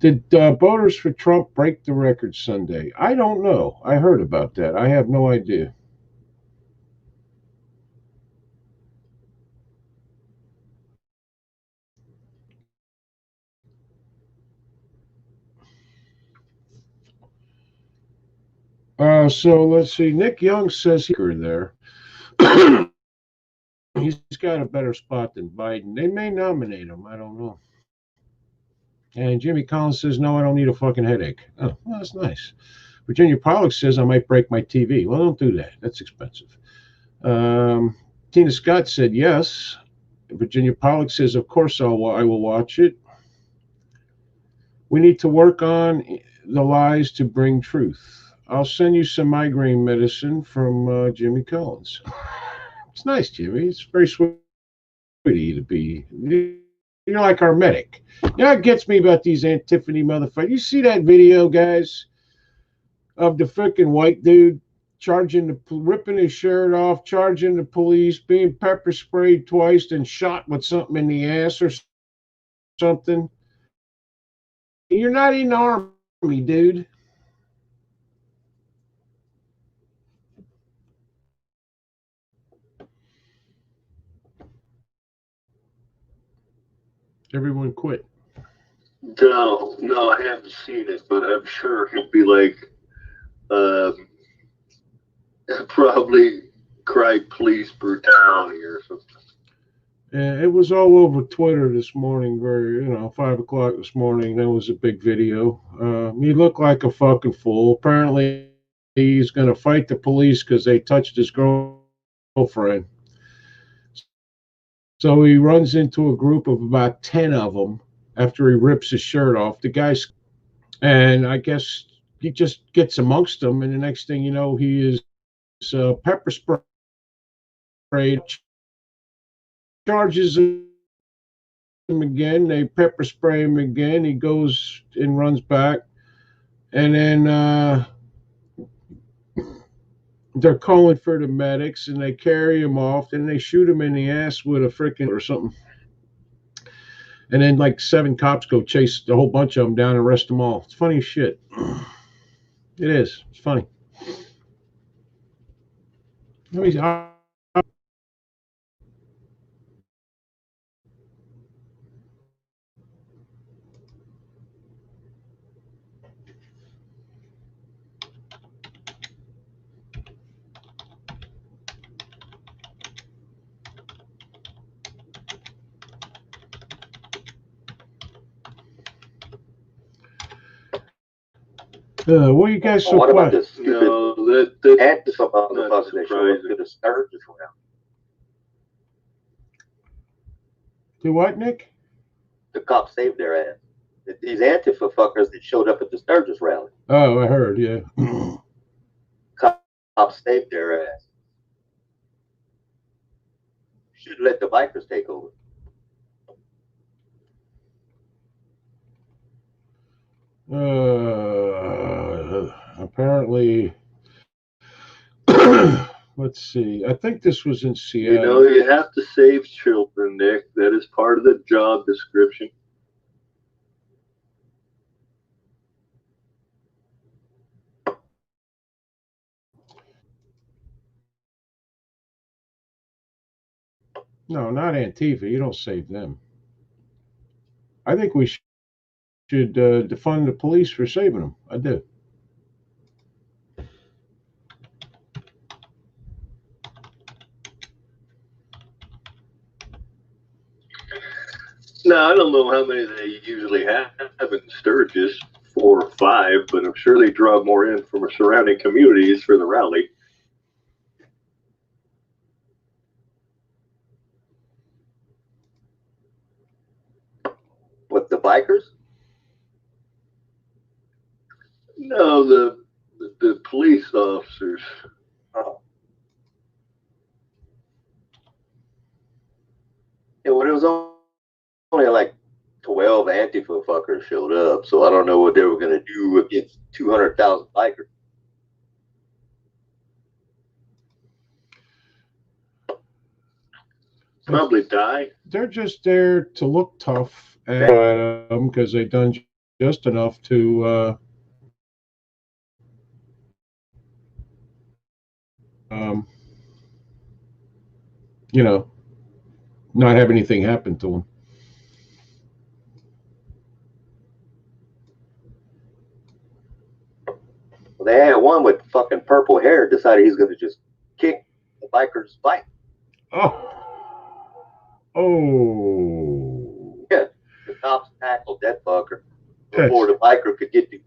Did voters for Trump break the record Sunday? I don't know. I heard about that. I have no idea. So let's see. Nick Young says there. He's got a better spot than Biden. They may nominate him. I don't know. And Jimmy Collins says, no, I don't need a fucking headache. Oh, well, that's nice. Virginia Pollock says, I might break my TV. Well, don't do that. That's expensive. Tina Scott said, yes. Virginia Pollock says, of course I will watch it. We need to work on the lies to bring truth. I'll send you some migraine medicine from Jimmy Collins. It's nice, Jimmy. It's very sweet of you to be. You're like our medic. You know what gets me about these Antiphony motherfuckers? You see that video, guys, of the freaking white dude ripping his shirt off, charging the police, being pepper sprayed twice, and shot with something in the ass or something? You're not in the army, dude. Everyone quit. No, I haven't seen it, but I'm sure he'll be like, um, probably cry police brutality or something. It was all over Twitter this morning, 5 o'clock this morning. That was a big video. He looked like a fucking fool. Apparently, he's going to fight the police because they touched his girlfriend. So he runs into a group of about 10 of them after he rips his shirt off. The guy's, and I guess he just gets amongst them, and the next thing you know, he is pepper sprayed, charges him again. They pepper spray him again. He goes and runs back, and then they're calling for the medics, and they carry him off, and they shoot him in the ass with a freaking or something. And then like 7 cops go chase a whole bunch of them down and arrest them all. It's funny as shit. It is. It's funny. What do you guys so What about quiet? this stupid that Antifa motherfucker that showed up to the sturgis round? Do what, Nick? the cops saved their ass. These Antifa fuckers that showed up at the Sturgis rally. Oh, I heard, yeah. Cops saved their ass. Should let the bikers take over. Apparently, let's see. I think this was in Seattle. You know, you have to save children, Nick. That is part of the job description. No, not Antifa. You don't save them. I think we should defund the police for saving them. I do. Now, I don't know how many they usually have in Sturgis, 4 or 5, but I'm sure they draw more in from surrounding communities for the rally. What, the bikers? No, the police officers. Oh. Yeah, well, it was only like 12 Antifa fuckers showed up, so I don't know what they were going to do against 200,000 bikers. Probably die. They're just there to look tough at them because they've done just enough to, you know, not have anything happen to them. Well, they had one with fucking purple hair decided he's going to just kick the biker's bike. Oh. Oh. Yeah, the cops tackled that fucker before the biker could get to.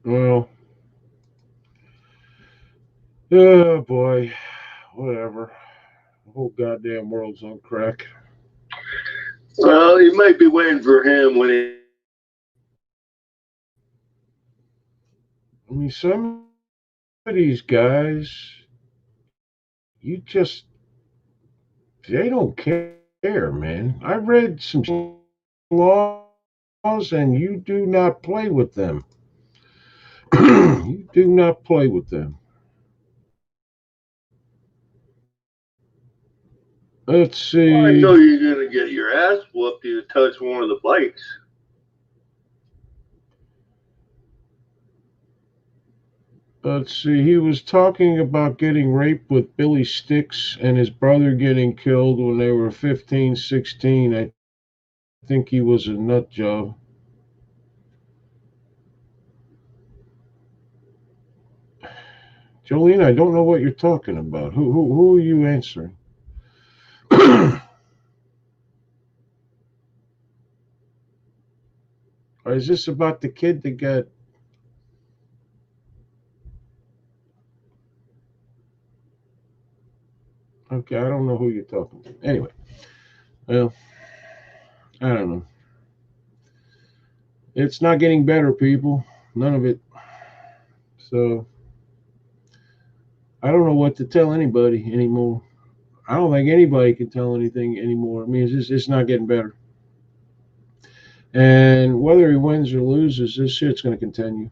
Well, oh boy, whatever. The whole goddamn world's on crack. Well, you might be waiting for him when he. I mean, some of these guys, they don't care, man. I read some laws, and you do not play with them. You do not play with them. Let's see. Well, I know you're going to get your ass whooped if you touch one of the bikes. Let's see. He was talking about getting raped with Billy Sticks and his brother getting killed when they were 15, 16. I think he was a nut job. Jolene, I don't know what you're talking about. Who are you answering? Or is this about the kid that got... Okay, I don't know who you're talking to. Anyway, well, I don't know. It's not getting better, people. None of it. So, I don't know what to tell anybody anymore. I don't think anybody can tell anything anymore. I mean, it's not getting better. And whether he wins or loses, this shit's going to continue.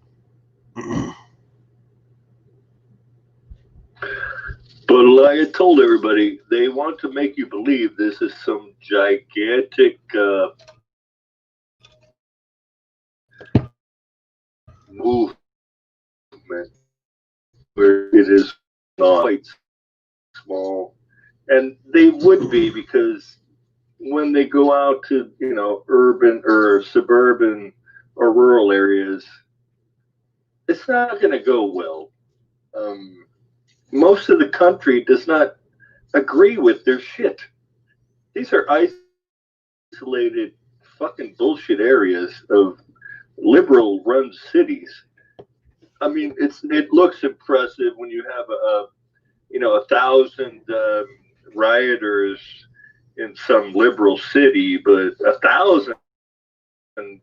But like I told everybody, they want to make you believe this is some gigantic movement where it is not quite small. And they would be, because when they go out to, urban or suburban or rural areas, it's not going to go well. Most of the country does not agree with their shit. These are isolated fucking bullshit areas of liberal run cities. I mean, it looks impressive when you have 1,000 rioters in some liberal city, but 1,000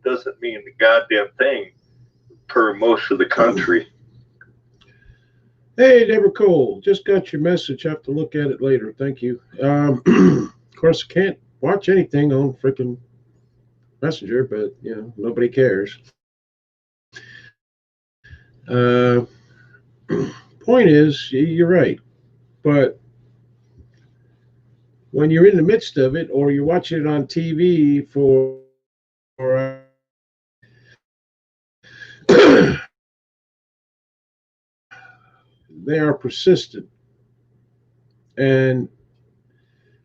doesn't mean the goddamn thing per most of the country. Hey, Deborah Cole, just got your message. Have to look at it later. Thank you. Of course, I can't watch anything on freaking Messenger, but nobody cares. Point is, you're right, but when you're in the midst of it, or you're watching it on TV they are persistent, and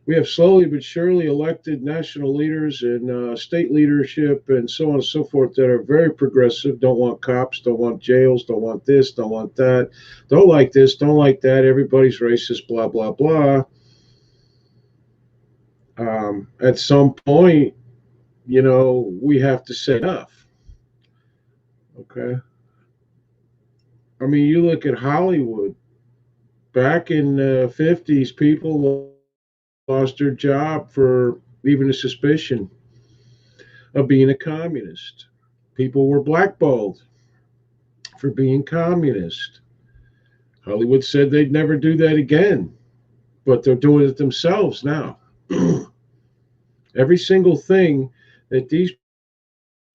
we have slowly but surely elected national leaders and state leadership and so on and so forth that are very progressive, don't want cops, don't want jails, don't want this, don't want that, don't like this, don't like that, everybody's racist, blah, blah, blah. At some point, we have to say enough. Okay. I mean, you look at Hollywood. Back in the 50s, people lost their job for even a suspicion of being a communist. People were blackballed for being communist. Hollywood said they'd never do that again, but they're doing it themselves now. Every single thing that these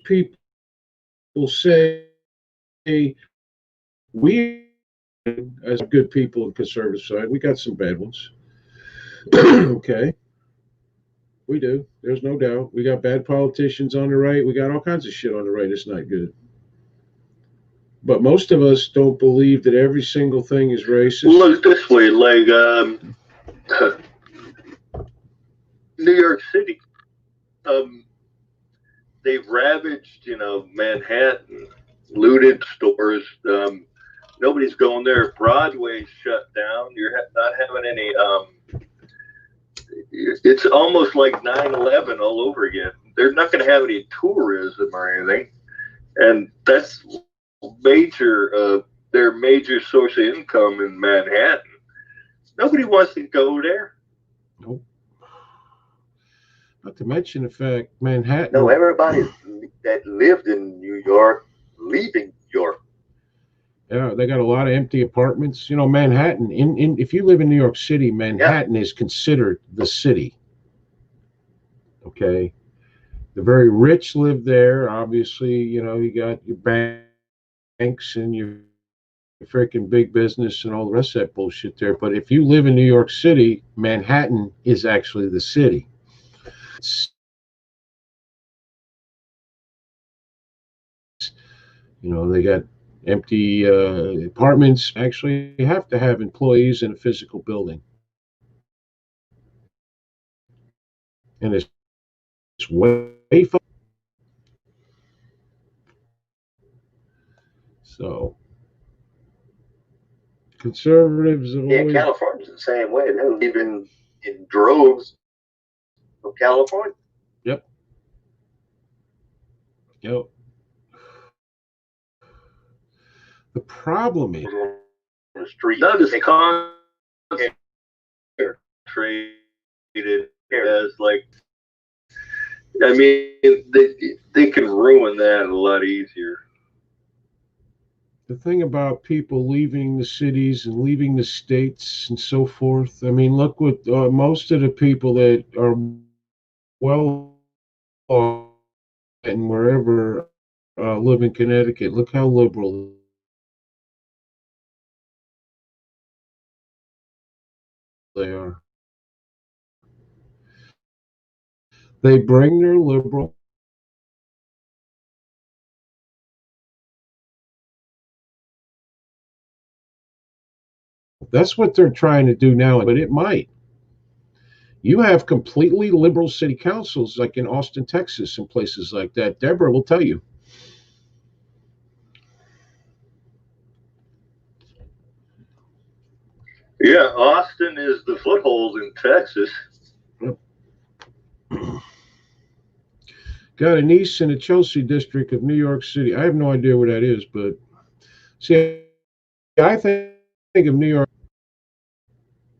people say, we as good people on the conservative side, we got some bad ones. Okay. We do. There's no doubt. We got bad politicians on the right. We got all kinds of shit on the right. It's not good. But most of us don't believe that every single thing is racist. Look this way, like New York City. They've ravaged, Manhattan, looted stores. Nobody's going there. Broadway's shut down. You're not having any. It's almost like 9/11 all over again. They're not going to have any tourism or anything, and that's major. Their major source of income in Manhattan. Nobody wants to go there. Nope. Not to mention the fact Manhattan. No, everybody that lived in New York leaving New York. Yeah, they got a lot of empty apartments. Manhattan. If you live in New York City, Manhattan is considered the city. Okay, the very rich live there. Obviously, you got your banks and your freaking big business and all the rest of that bullshit there. But if you live in New York City, Manhattan is actually the city. They got empty apartments. Actually, you have to have employees in a physical building. And it's way fun. So, conservatives have always... California's the same way. They're leaving in droves from California. Yep. The problem is the street. That is concentrated as like. I mean, they can ruin that a lot easier. The thing about people leaving the cities and leaving the states and so forth. I mean, look what most of the people that are well off and wherever live in Connecticut. Look how liberal they are. They bring their liberal That's what they're trying to do now, but it might. You have completely liberal city councils like in Austin, Texas, and places like that. Deborah will tell you. Yeah, Austin is the foothold in Texas. Yep. Got a niece in the Chelsea district of New York City. I have no idea where that is, but see, I think of New York.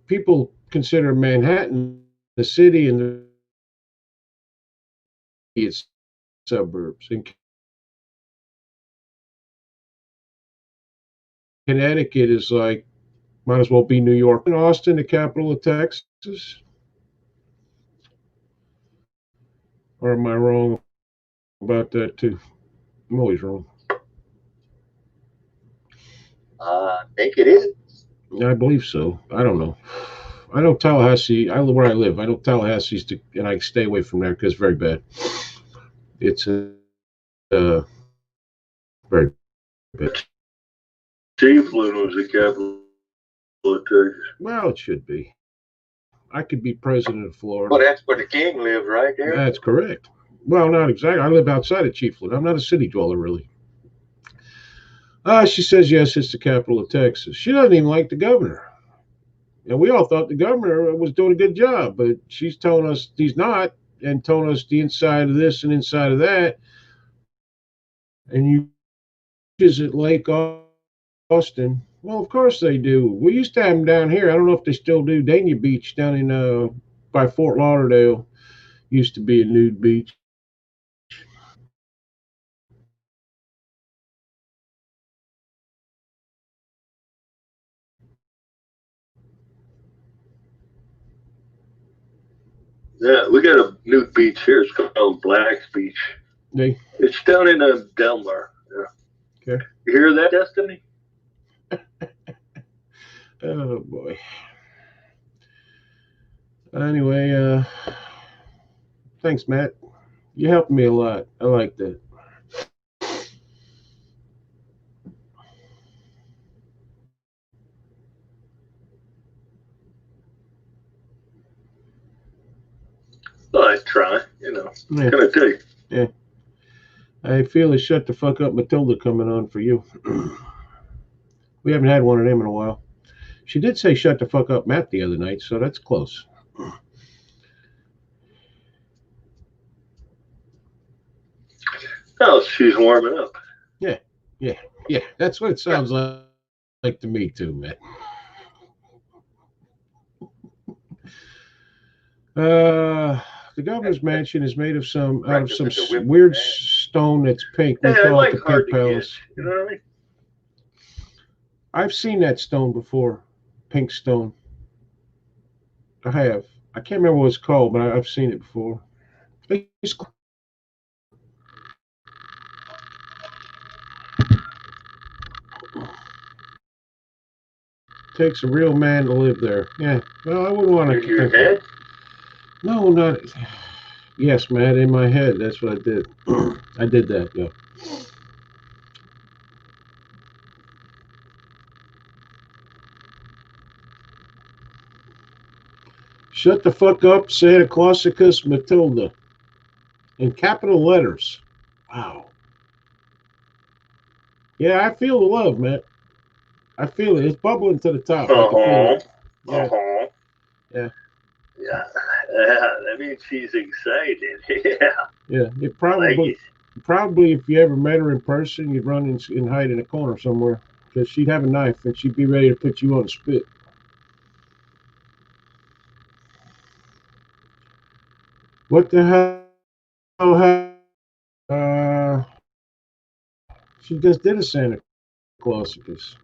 people consider Manhattan the city and the its suburbs. And Connecticut is like, might as well be New York. And Austin, the capital of Texas? Or am I wrong about that too? I'm always wrong. I think it is. I believe so. I don't know. I know Tallahassee. I live where I live. I know Tallahassee's, and I stay away from there because it's very bad. It's very bad. Cleveland was the capital of Texas. Well, it should be. I could be president of Florida. Well, that's where the king lived, right there. That's correct. Well, not exactly. I live outside of Chiefland. I'm not a city dweller, really. She says, yes, it's the capital of Texas. She doesn't even like the governor. And we all thought the governor was doing a good job, but she's telling us he's not, and telling us the inside of this and inside of that. And you visit Lake Austin. Well, of course they do. We used to have them down here. I don't know if they still do. Dania Beach down in by Fort Lauderdale used to be a nude beach. Yeah, we got a nude beach here. It's called Black's Beach. It's down in Delmar. Yeah. Okay. You hear that, Destiny? Oh boy. Anyway, thanks, Matt. You helped me a lot. I like that. Well, I try, you know. Yeah. What can I tell you? Yeah. I feel a shut the fuck up Matilda coming on for you. We haven't had one of them in a while. She did say shut the fuck up Matt the other night, so that's close. Oh, she's warming up. Yeah, that's what it sounds like to me too, Matt. The governor's mansion is made of some weird stone that's pink. We call it the Pink Palace. You know what I mean? I've seen that stone before, pink stone. I have. I can't remember what it's called, but I've seen it before. Takes a real man to live there. Yeah. Well, I wouldn't want to. Your head? No, not. Yes, Matt, in my head. That's what I did. I did that, yeah. Shut the fuck up, Santa Clausicus Matilda. In capital letters. Wow. Yeah, I feel the love, Matt. I feel it. It's bubbling to the top. Yeah. Yeah. Yeah. That means she's excited. Yeah. Yeah. It probably, if you ever met her in person, you'd run and hide in a corner somewhere because she'd have a knife and she'd be ready to put you on the spit. What the hell? She just did a Santa Clausicus.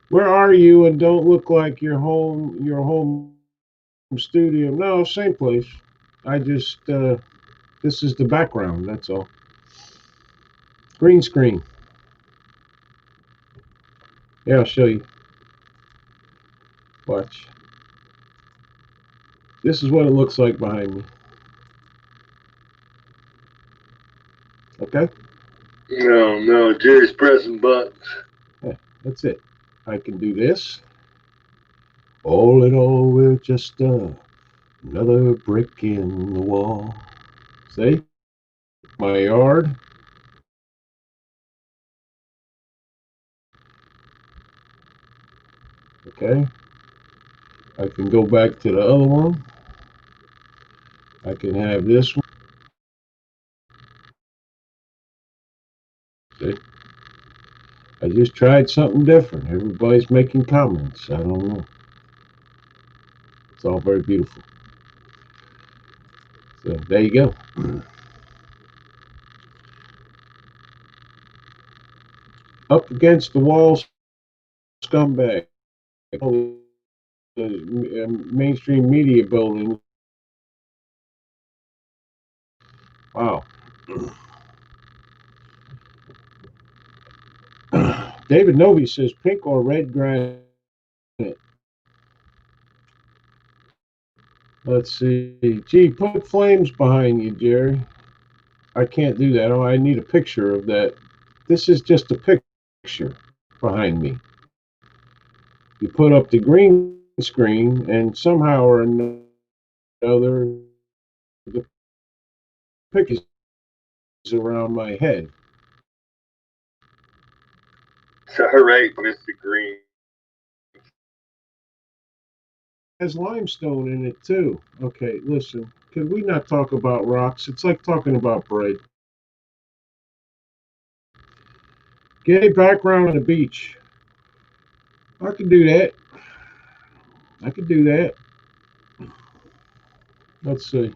Where are you? And don't look like your home studio. No, same place. I just this is the background. That's all. Green screen. Yeah, I'll show you. Watch. This is what it looks like behind me. Okay? No, Jerry's pressing buttons. Yeah, that's it. I can do this. All in all, we're just another brick in the wall. See? My yard. Okay? I can go back to the other one. I can have this one. See? I just tried something different. Everybody's making comments. I don't know. all very beautiful. So there you go. Up against the wall, scumbag. All the mainstream media buildings. Wow. David Novi says pink or red granite. Let's see. Gee, put flames behind you, Jerry. I can't do that. Oh, I need a picture of that. This is just a picture behind me. You put up the green screen, and somehow or another, the picture is around my head. All right, Mr. Green. It has limestone in it too. Okay, listen. Could we not talk about rocks? It's like talking about bread. Get a background on the beach. I could do that. I could do that. Let's see.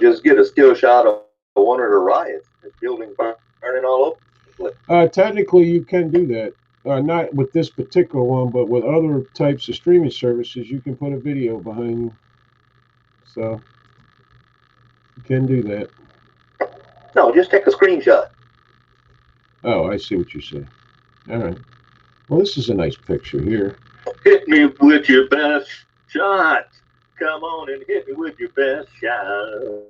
Just get a still shot of one of the riots. The building burning all over. Technically, you can do that. Not with this particular one, but with other types of streaming services, you can put a video behind you. So you can do that. No, just take a screenshot. Oh, I see what you're saying. All right. Well, this is a nice picture here. Hit me with your best shot. Come on and hit me with your best shot.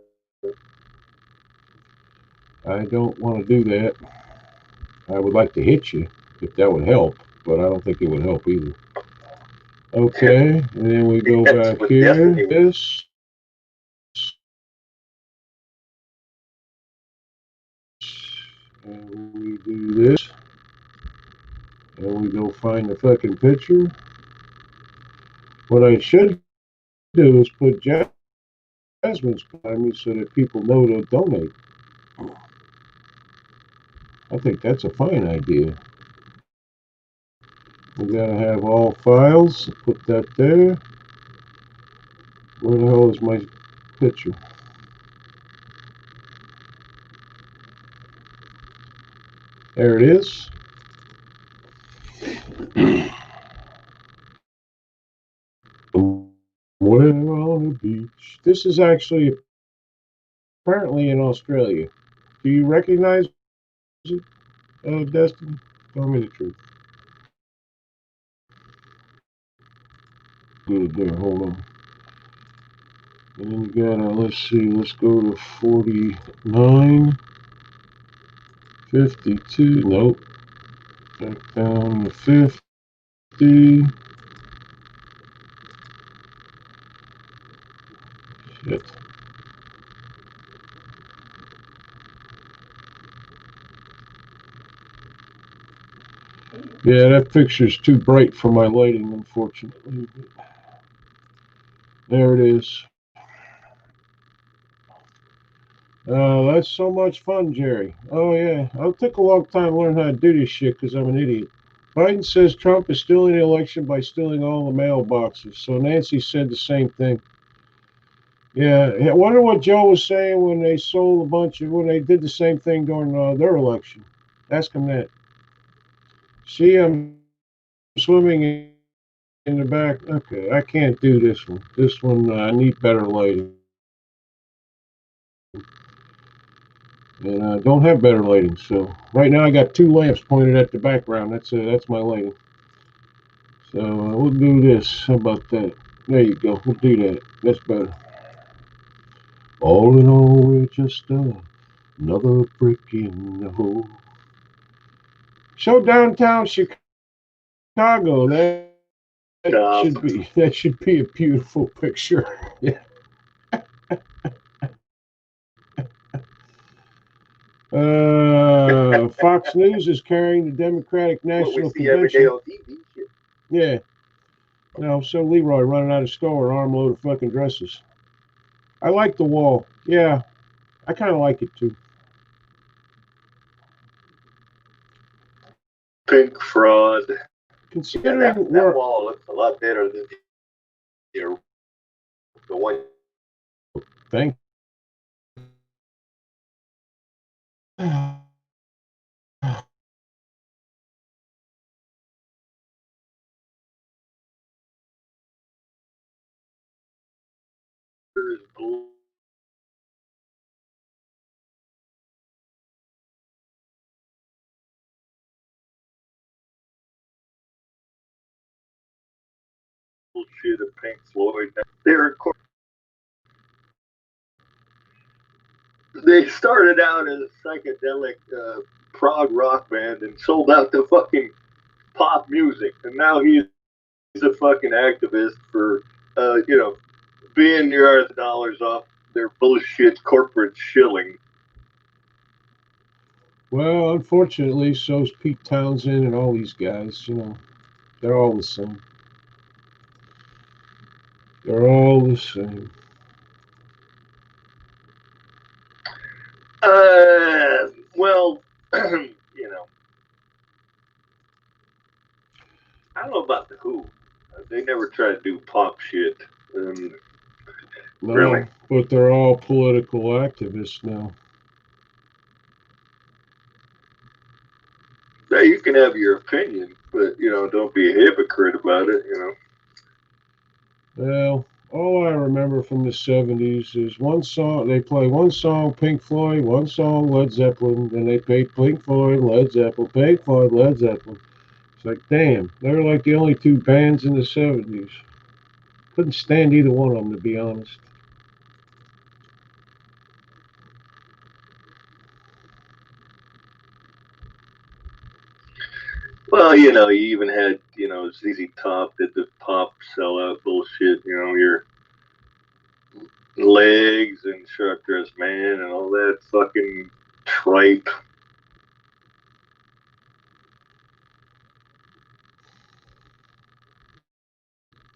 I don't want to do that. I would like to hit you if that would help, but I don't think it would help either. Okay, and then we go back here. This. And we do this. And we go find the fucking picture. What I should do is put Jasmine's behind me so that people know to donate. I think that's a fine idea. We gotta have all files. Put that there. Where the hell is my picture? There it is. Somewhere on the beach. This is actually apparently in Australia. Do you recognize it, Destiny? Tell me the truth. Good there. Hold on. And then you gotta, let's see, let's go to 49, 52, nope. Back down to 50. Shit. Yeah, that picture's too bright for my lighting, unfortunately. There it is. That's so much fun, Jerry. Oh, yeah. It took a long time to learn how to do this shit because I'm an idiot. Biden says Trump is stealing the election by stealing all the mailboxes. So Nancy said the same thing. Yeah, I wonder what Joe was saying when they sold a bunch of, when they did the same thing during their election. Ask him that. See, I'm swimming in the back. Okay, I can't do this one. This one, I need better lighting. And I don't have better lighting, so right now I got two lamps pointed at the background. That's my lighting. So we'll do this. How about that? There you go. We'll do that. That's better. All in all, we're just another brick in the hole. Show downtown Chicago. That should be a beautiful picture. Yeah. Fox News is carrying the Democratic National Convention. Yeah. So Leroy running out of store, armload of fucking dresses. I like the wall. Yeah, I kind of like it too. Pink fraud. Considering that wall looks a lot better than the one. Thank. Bullshit of Pink Floyd. They started out as a psychedelic prog rock band and sold out to fucking pop music, and now he's a fucking activist for being your dollars off their bullshit corporate shilling. Well, unfortunately, so's Pete Townsend and all these guys. You know, they're all the same. They're all the same. Well, I don't know about the Who. They never tried to do pop shit. No, really? But they're all political activists now. Yeah, you can have your opinion, but don't be a hypocrite about it. Well, all I remember from the 70s is one song. They play one song Pink Floyd, one song Led Zeppelin, then they play Pink Floyd, Led Zeppelin, Pink Floyd, Led Zeppelin. It's like, damn, they were like the only two bands in the 70s. Couldn't stand either one of them, to be honest. Well, you even had ZZ Top did the pop sellout bullshit. Your Legs and Sharp Dressed Man and all that fucking tripe.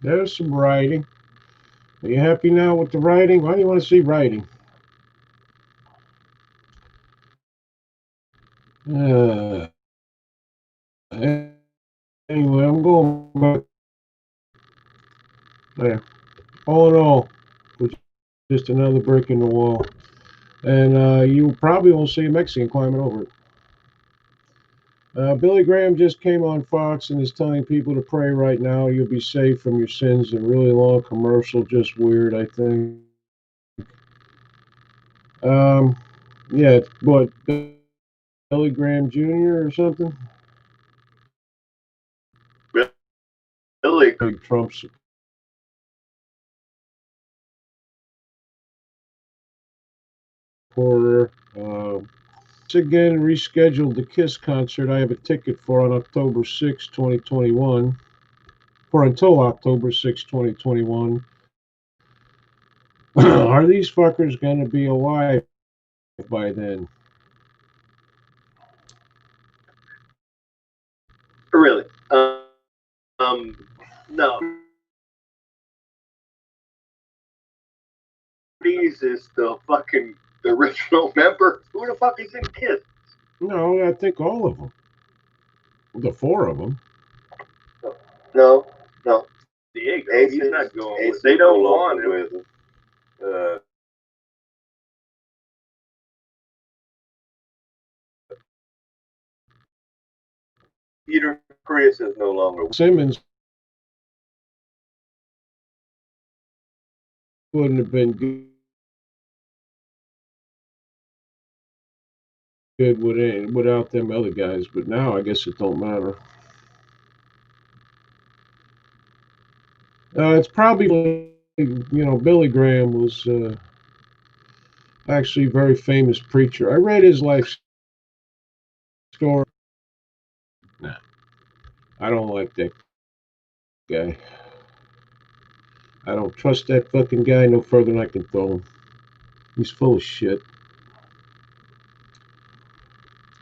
There's some writing. Are you happy now with the writing? Why do you want to see writing? Anyway, I'm going back there. All in all, it's just another brick in the wall. And you probably won't see a Mexican climbing over it. Billy Graham just came on Fox and is telling people to pray right now. You'll be saved from your sins. A really long commercial, just weird, I think. Yeah, what, Billy Graham Jr. or something? Billy. Trump's supporter. Again, rescheduled the Kiss concert I have a ticket for on October 6, 2021. For until October 6, 2021. Are these fuckers going to be alive by then? Really? No. These is the fucking original member. Who the fuck is in Kiss? No, I think all of them. The four of them. No. Diego, he's not going with. They don't want him. Peter Chris is no longer. Simmons wouldn't have been good without them other guys, but now I guess it don't matter. It's probably, Billy Graham was actually a very famous preacher. I read his life story. Nah, I don't like that guy. I don't trust that fucking guy no further than I can throw him. He's full of shit.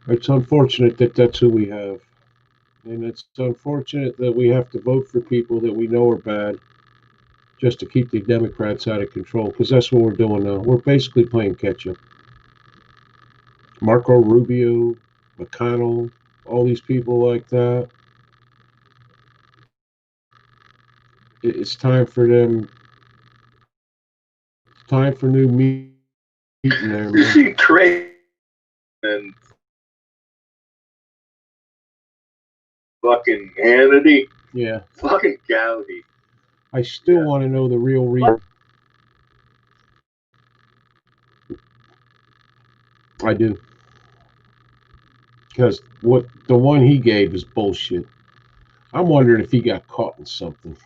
It's unfortunate that that's who we have. And it's unfortunate that we have to vote for people that we know are bad just to keep the Democrats out of control, because that's what we're doing now. We're basically playing catch up. Marco Rubio, McConnell, all these people like that. It's time for them. Time for new meat in there, You man. see Trey and fucking Hannity, Yeah, fucking Gowdy. I still Yeah. want to know the real reason. I do, because what the one he gave is bullshit. I'm wondering if he got caught in something.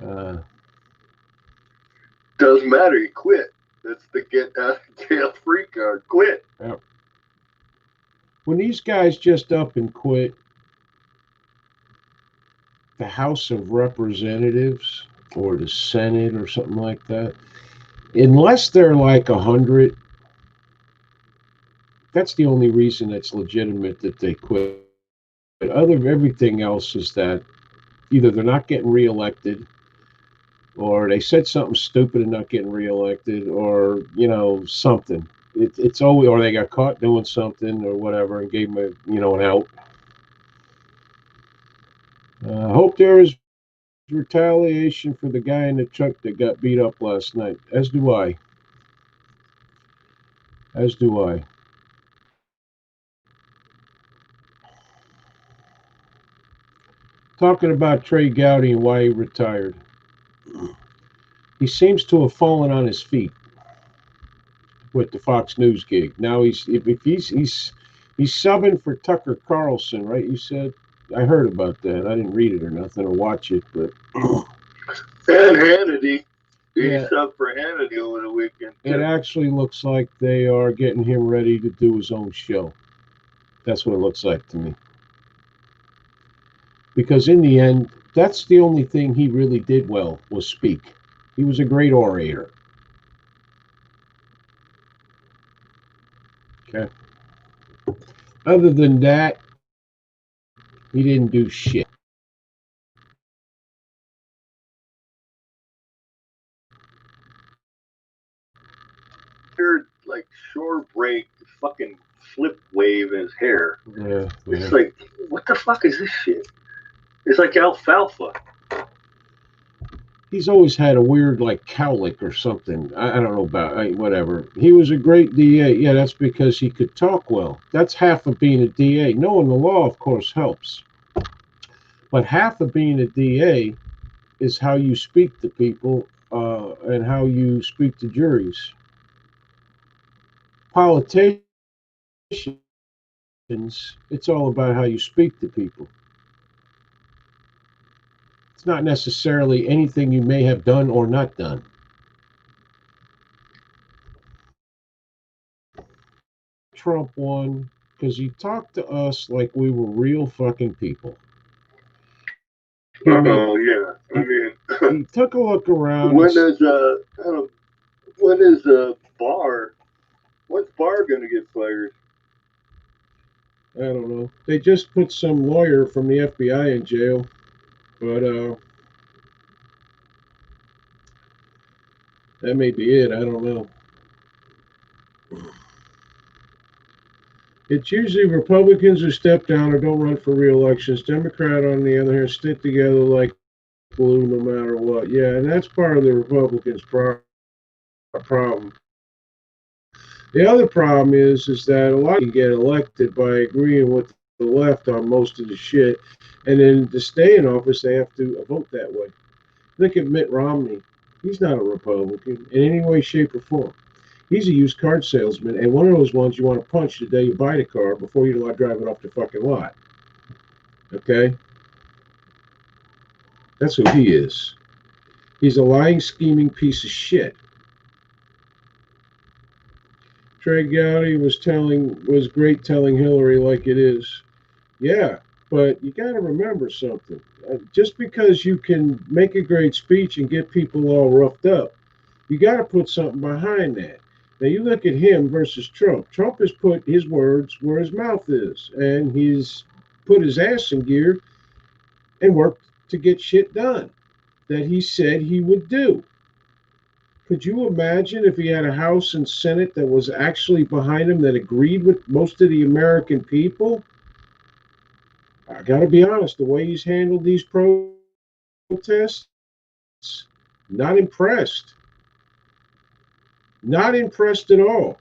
Uh, Doesn't matter. He quit. That's the get out of jail free card. Quit. when these guys just up and quit the House of Representatives or the Senate or something like that, unless they're like 100, that's the only reason it's legitimate that they quit. But other everything else is that either they're not getting reelected, or they said something stupid and not getting reelected, or something. It's always, or they got caught doing something or whatever and gave them an out. I hope there is retaliation for the guy in the truck that got beat up last night. As do I. As do I. Talking about Trey Gowdy and why he retired. He seems to have fallen on his feet with the Fox News gig. Now if he's subbing for Tucker Carlson, right? You said. I heard about that. I didn't read it or nothing or watch it, but And Hannity. He yeah, subbed for Hannity over the weekend it too. actually looks like they are getting him ready to do his own show. That's what it looks like to me. Because in the end, that's the only thing he really did well was speak. He was a great orator. Okay. Other than that, he didn't do shit. Weird, like shore break, fucking flip wave in his hair. Yeah, It's yeah. like, what the fuck is this shit? It's like alfalfa. He's always had a weird like cowlick or something. I don't know about whatever. He was a great DA. Yeah, that's because he could talk well. That's half of being a DA. Knowing the law, of course, helps. But half of being a DA is how you speak to people and how you speak to juries. Politicians, it's all about how you speak to people. It's not necessarily anything you may have done or not done. Trump won because he talked to us like we were real fucking people. He made Oh yeah. I he, mean, he took a look around and when is when is Barr? When's Barr gonna get fired? I don't know. They just put some lawyer from the FBI in jail, but that may be it. I don't know. It's usually Republicans who step down or don't run for re-elections. Democrat, on the other hand, stick together like glue no matter what. Yeah, and that's part of the Republicans' problem. The other problem is that a lot of you get elected by agreeing with the left on most of the shit, and then to stay in office, they have to vote that way. Look at Mitt Romney. He's not a Republican in any way, shape, or form. He's a used car salesman, and one of those ones you want to punch the day you buy the car before you drive it off the fucking lot. Okay? That's who he is. He's a lying, scheming piece of shit. Trey Gowdy was great telling Hillary like it is. Yeah, but you got to remember something. Just because you can make a great speech and get people all roughed up, you got to put something behind that. Now you look at him versus Trump. Trump has put his words where his mouth is, and he's put his ass in gear and worked to get shit done that he said he would do. Could you imagine if he had a House and Senate that was actually behind him, that agreed with most of the American people? I got to be honest, the way he's handled these protests, not impressed. Not impressed at all.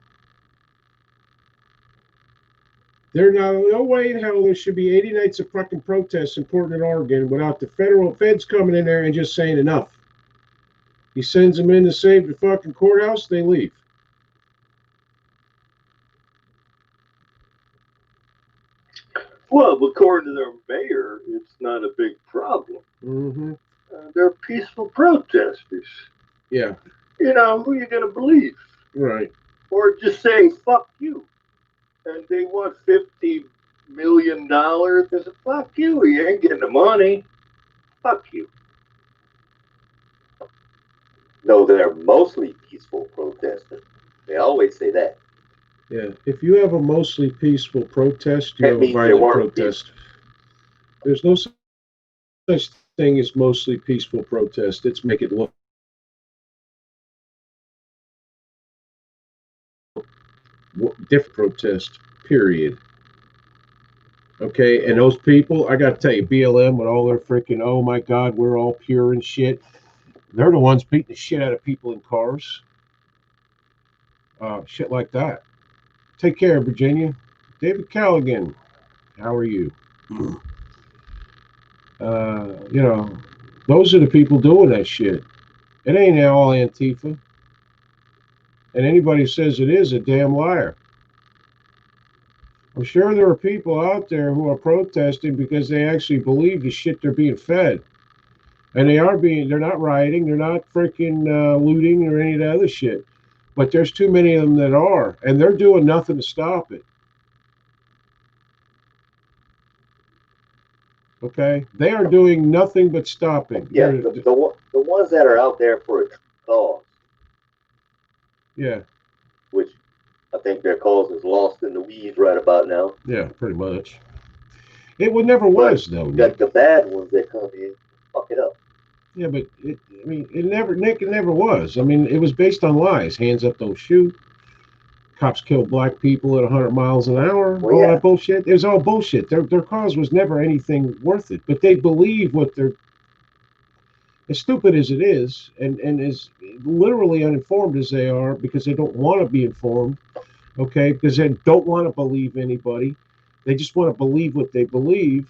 There no way in hell there should be 80 nights of fucking protests in Portland, Oregon without the federal feds coming in there and just saying enough. He sends them in to save the fucking courthouse, they leave. Well, according to their mayor, it's not a big problem. Mm-hmm. They're peaceful protesters. Yeah. You know, who you going to believe? Right. Or just say, fuck you. And they want $50 million. They say, fuck you. You ain't getting the money. Fuck you. No, they're mostly peaceful protesters. They always say that. Yeah. If you have a mostly peaceful protest, you That have a means they violent weren't protest. There's no such thing as mostly peaceful protest. It's make it look different protest, period. Okay, and those people, I got to tell you, BLM with all their freaking, oh my God, we're all pure and shit. They're the ones beating the shit out of people in cars. Shit like that. Take care, Virginia. David Callaghan, how are you? You know, those are the people doing that shit. It ain't all Antifa. And anybody who says it is a damn liar. I'm sure there are people out there who are protesting because they actually believe the shit they're being fed. And they're not rioting, they're not freaking looting or any of that other shit. But there's too many of them that are, and they're doing nothing to stop it. Okay? They are doing nothing but stopping. Yeah, the ones that are out there for a cause. Yeah. Which I think their cause is lost in the weeds right about now. Yeah, pretty much. It never was, though. Got the bad ones that come in, fuck it up. Yeah, but it never was. I mean, it was based on lies. Hands up, don't shoot. Cops kill black people at 100 miles an hour. Well, all yeah. that bullshit. It was all bullshit. Their cause was never anything worth it. But they believe what they're, as stupid as it is, and as literally uninformed as they are, because they don't want to be informed. Okay, because they don't want to believe anybody. They just want to believe what they believe.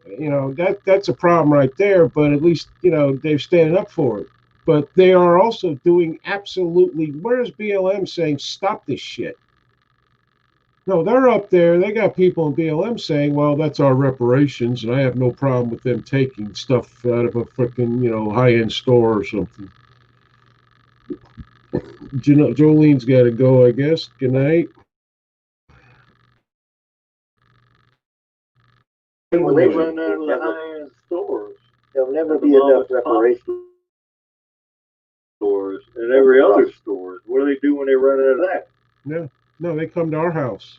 You know, that's a problem right there. But at least, you know, they're standing up for it. But they are also doing absolutely. Where's BLM saying stop this shit? No, they're up there. They got people in BLM saying, "Well, that's our reparations," and I have no problem with them taking stuff out of a freaking, you know, high-end store or something. Jolene's got to go, I guess. Good night. When they run out of the high-end stores, there'll never be enough reparations. Stores and every other stores. What do they do when they run out of that? No, they come to our house.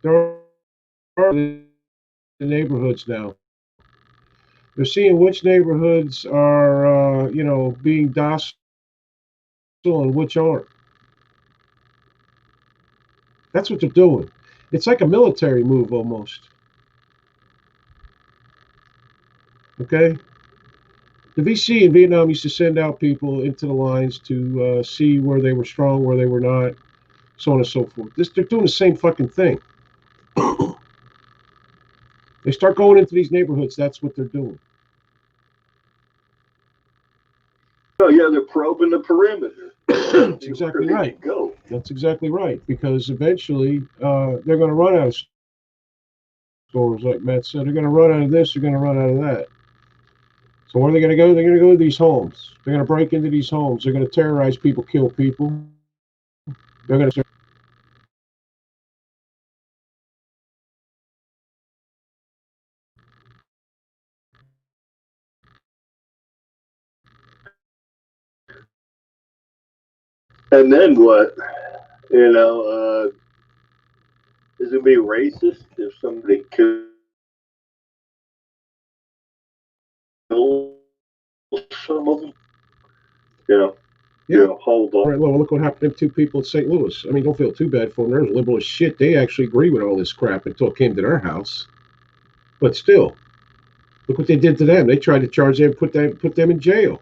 There are the neighborhoods now. They're seeing which neighborhoods are, you know, being docile and which aren't. That's what they're doing. It's like a military move almost. Okay? The VC in Vietnam used to send out people into the lines to see where they were strong, where they were not, so on and so forth. They're doing the same fucking thing. They start going into these neighborhoods, that's what they're doing. Oh, yeah, they're probing the perimeter. That's exactly right. Go. That's exactly right. Because eventually they're going to run out of stores, like Matt said. They're going to run out of this, they're going to run out of that. So where are they going to go? They're going to go to these homes. They're going to break into these homes. They're going to terrorize people, kill people. They're going to. And then what? You know, is it be racist if somebody kills some of them? You know, Yeah. hold on. Right, well, look what happened to two people in St. Louis. I mean, don't feel too bad for them. They're liberal as shit. They actually agree with all this crap until it came to their house. But still, look what they did to them. They tried to charge them, put them in jail.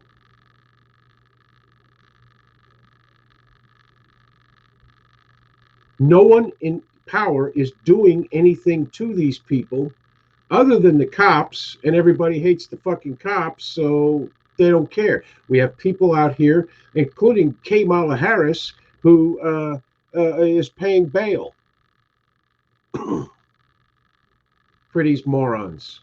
No one in power is doing anything to these people other than the cops, and everybody hates the fucking cops, so they don't care. We have people out here, including Kamala Harris, who is paying bail for these morons.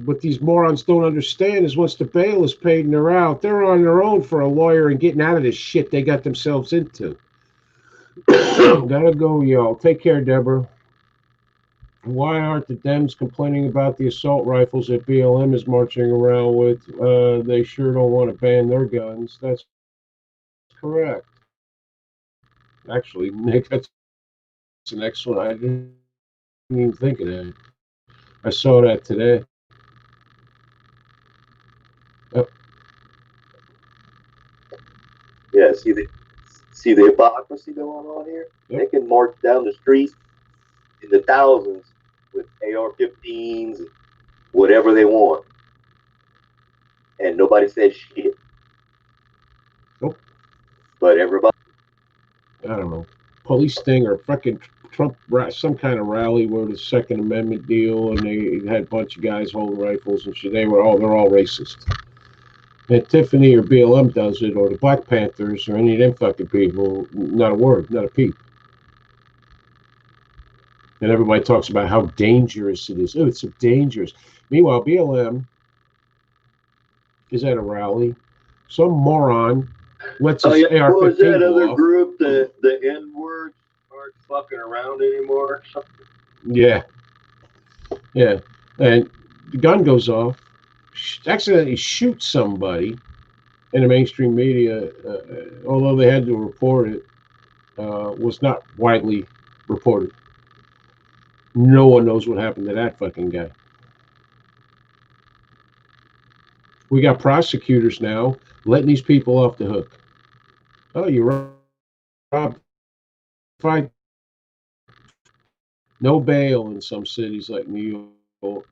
What these morons don't understand is once the bail is paid and they're out, they're on their own for a lawyer and getting out of this shit they got themselves into. Gotta go, y'all. Take care, Deborah. Why aren't the Dems complaining about the assault rifles that BLM is marching around with? They sure don't want to ban their guns. That's correct. Actually, Nick, that's an excellent. I didn't even think of that. I saw that today. Yeah, see the hypocrisy going on here? Yep. They can march down the streets in the thousands with AR-15s and whatever they want. And nobody says shit. Nope. But everybody. I don't know. Police thing or fucking Trump, some kind of rally where the Second Amendment deal, and they had a bunch of guys holding rifles and shit. They're all racist. And Tiffany or BLM does it, or the Black Panthers, or any of them fucking people, not a word, not a peep. And everybody talks about how dangerous it is. Oh, it's so dangerous. Meanwhile, BLM is at a rally. Some moron lets his AR-15 what was that go other off. group? The N-words aren't fucking around anymore. Yeah. And the gun goes off. Accidentally shoots somebody in the mainstream media, although they had to report it, was not widely reported. No one knows what happened to that fucking guy. We got prosecutors now letting these people off the hook. Oh, you robbed five. No bail in some cities like New York.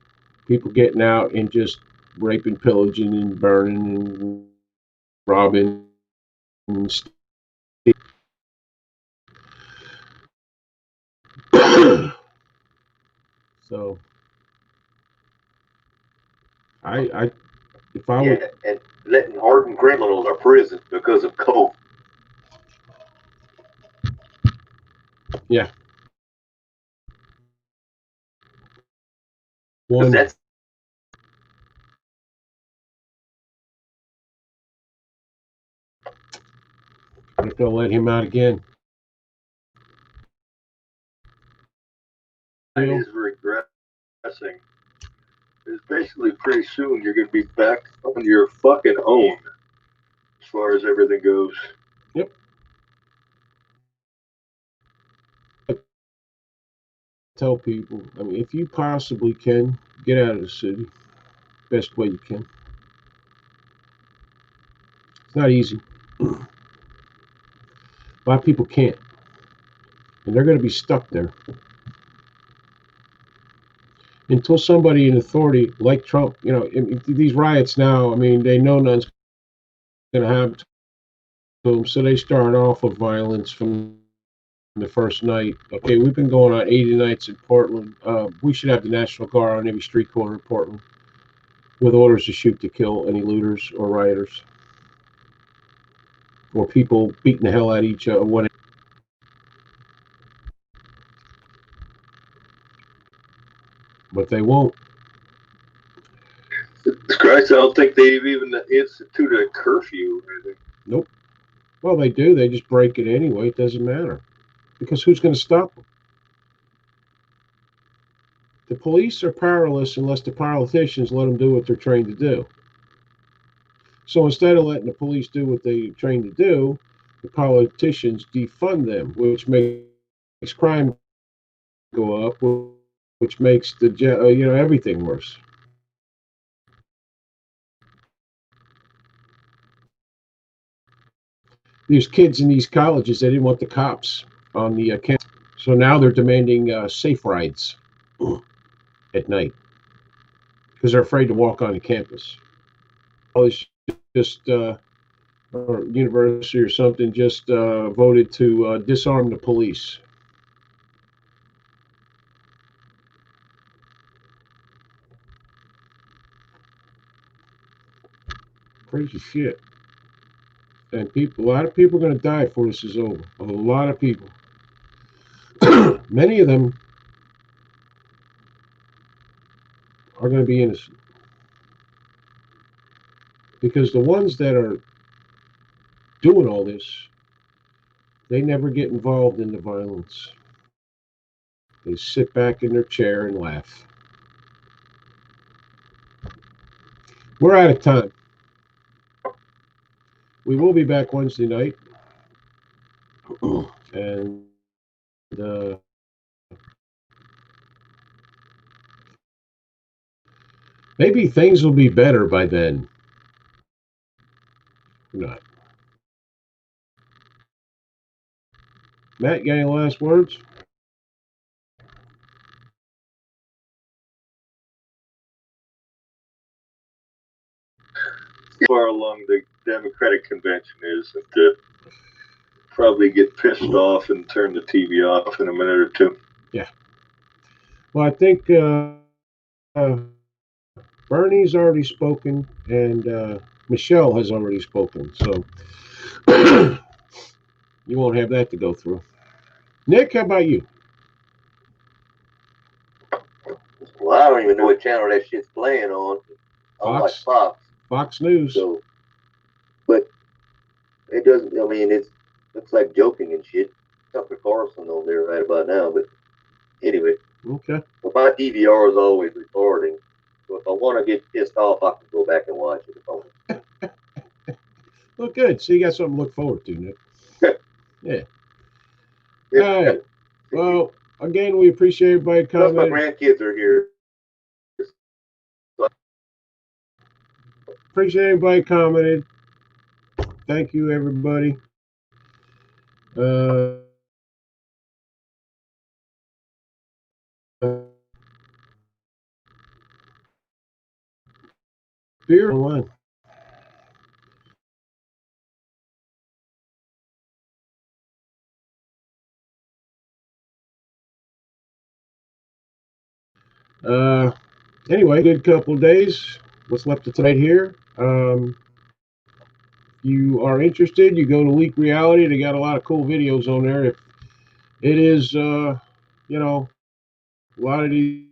People getting out and just raping, pillaging, and burning, and robbing. And so, I if I would, and letting hardened criminals out of prison because of COVID. yeah, Because that's if they'll let him out again. It is regressing. It's basically pretty soon you're going to be back on your fucking own as far as everything goes. Yep. Tell people, I mean, if you possibly can, get out of the city. Best way you can. It's not easy. A lot of people can't. And they're going to be stuck there. Until somebody in authority, like Trump, these riots now, I mean, they know none's going to happen to them, so they start off with violence from the first night. Okay, we've been going on 80 nights in Portland. We should have the National Guard on every street corner in Portland with orders to shoot to kill any looters or rioters or people beating the hell out of each other. But they won't. Christ, I don't think they've even instituted a curfew or anything. Nope. Well, they do. They just break it anyway. It doesn't matter. Because who's going to stop them? The police are powerless unless the politicians let them do what they're trained to do. So instead of letting the police do what they're trained to do, the politicians defund them, which makes crime go up, which makes the everything worse. these kids in these colleges, they didn't want the cops on the campus. So now they're demanding safe rides at night because they're afraid to walk on the campus. College just or university or something just voted to disarm the police. Crazy shit. And people, a lot of people are going to die before this is over. A lot of people. Many of them are going to be innocent because the ones that are doing all this, they never get involved in the violence. They sit back in their chair and laugh. We're out of time. We will be back Wednesday night. And maybe things will be better by then. Or not. Matt, you got any last words? Far along the Democratic convention is to probably get pissed off and turn the TV off in a minute or two. Yeah. Well, I think Bernie's already spoken and Michelle has already spoken. So you won't have that to go through. Nick, how about you? Well, I don't even know what channel that shit's playing on. I watch Fox. Fox News. So, but it doesn't. I mean, it looks like joking and shit. Tucker Carlson on there right about now. But anyway, okay. But my DVR is always recording. So if I want to get pissed off, I can go back and watch it. If I want. Well, good. So you got something to look forward to, Nick. Yeah. Yeah. All right. Well, again, we appreciate everybody Plus, coming. my grandkids are here. Appreciate everybody commented. Thank you, everybody. Beer online. Anyway, good couple of days. What's left of tonight here? You are interested, you go to Leak Reality. They got a lot of cool videos on there. If it is, you know, a lot of these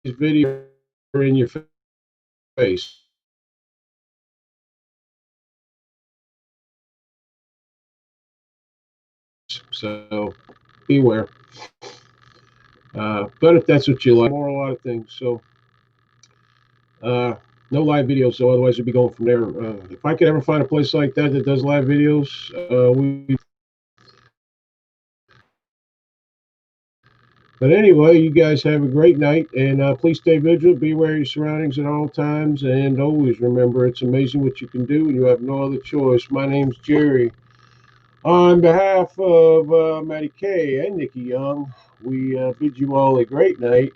videos are in your face. So beware. But if that's what you like, more a lot of things. So no live videos, so otherwise we'd be going from there. If I could ever find a place like that that does live videos, But anyway, you guys have a great night, and please stay vigilant, be aware of your surroundings at all times, and always remember it's amazing what you can do, and you have no other choice. My name's Jerry. On behalf of Matty K and Nikki Young, we bid you all a great night.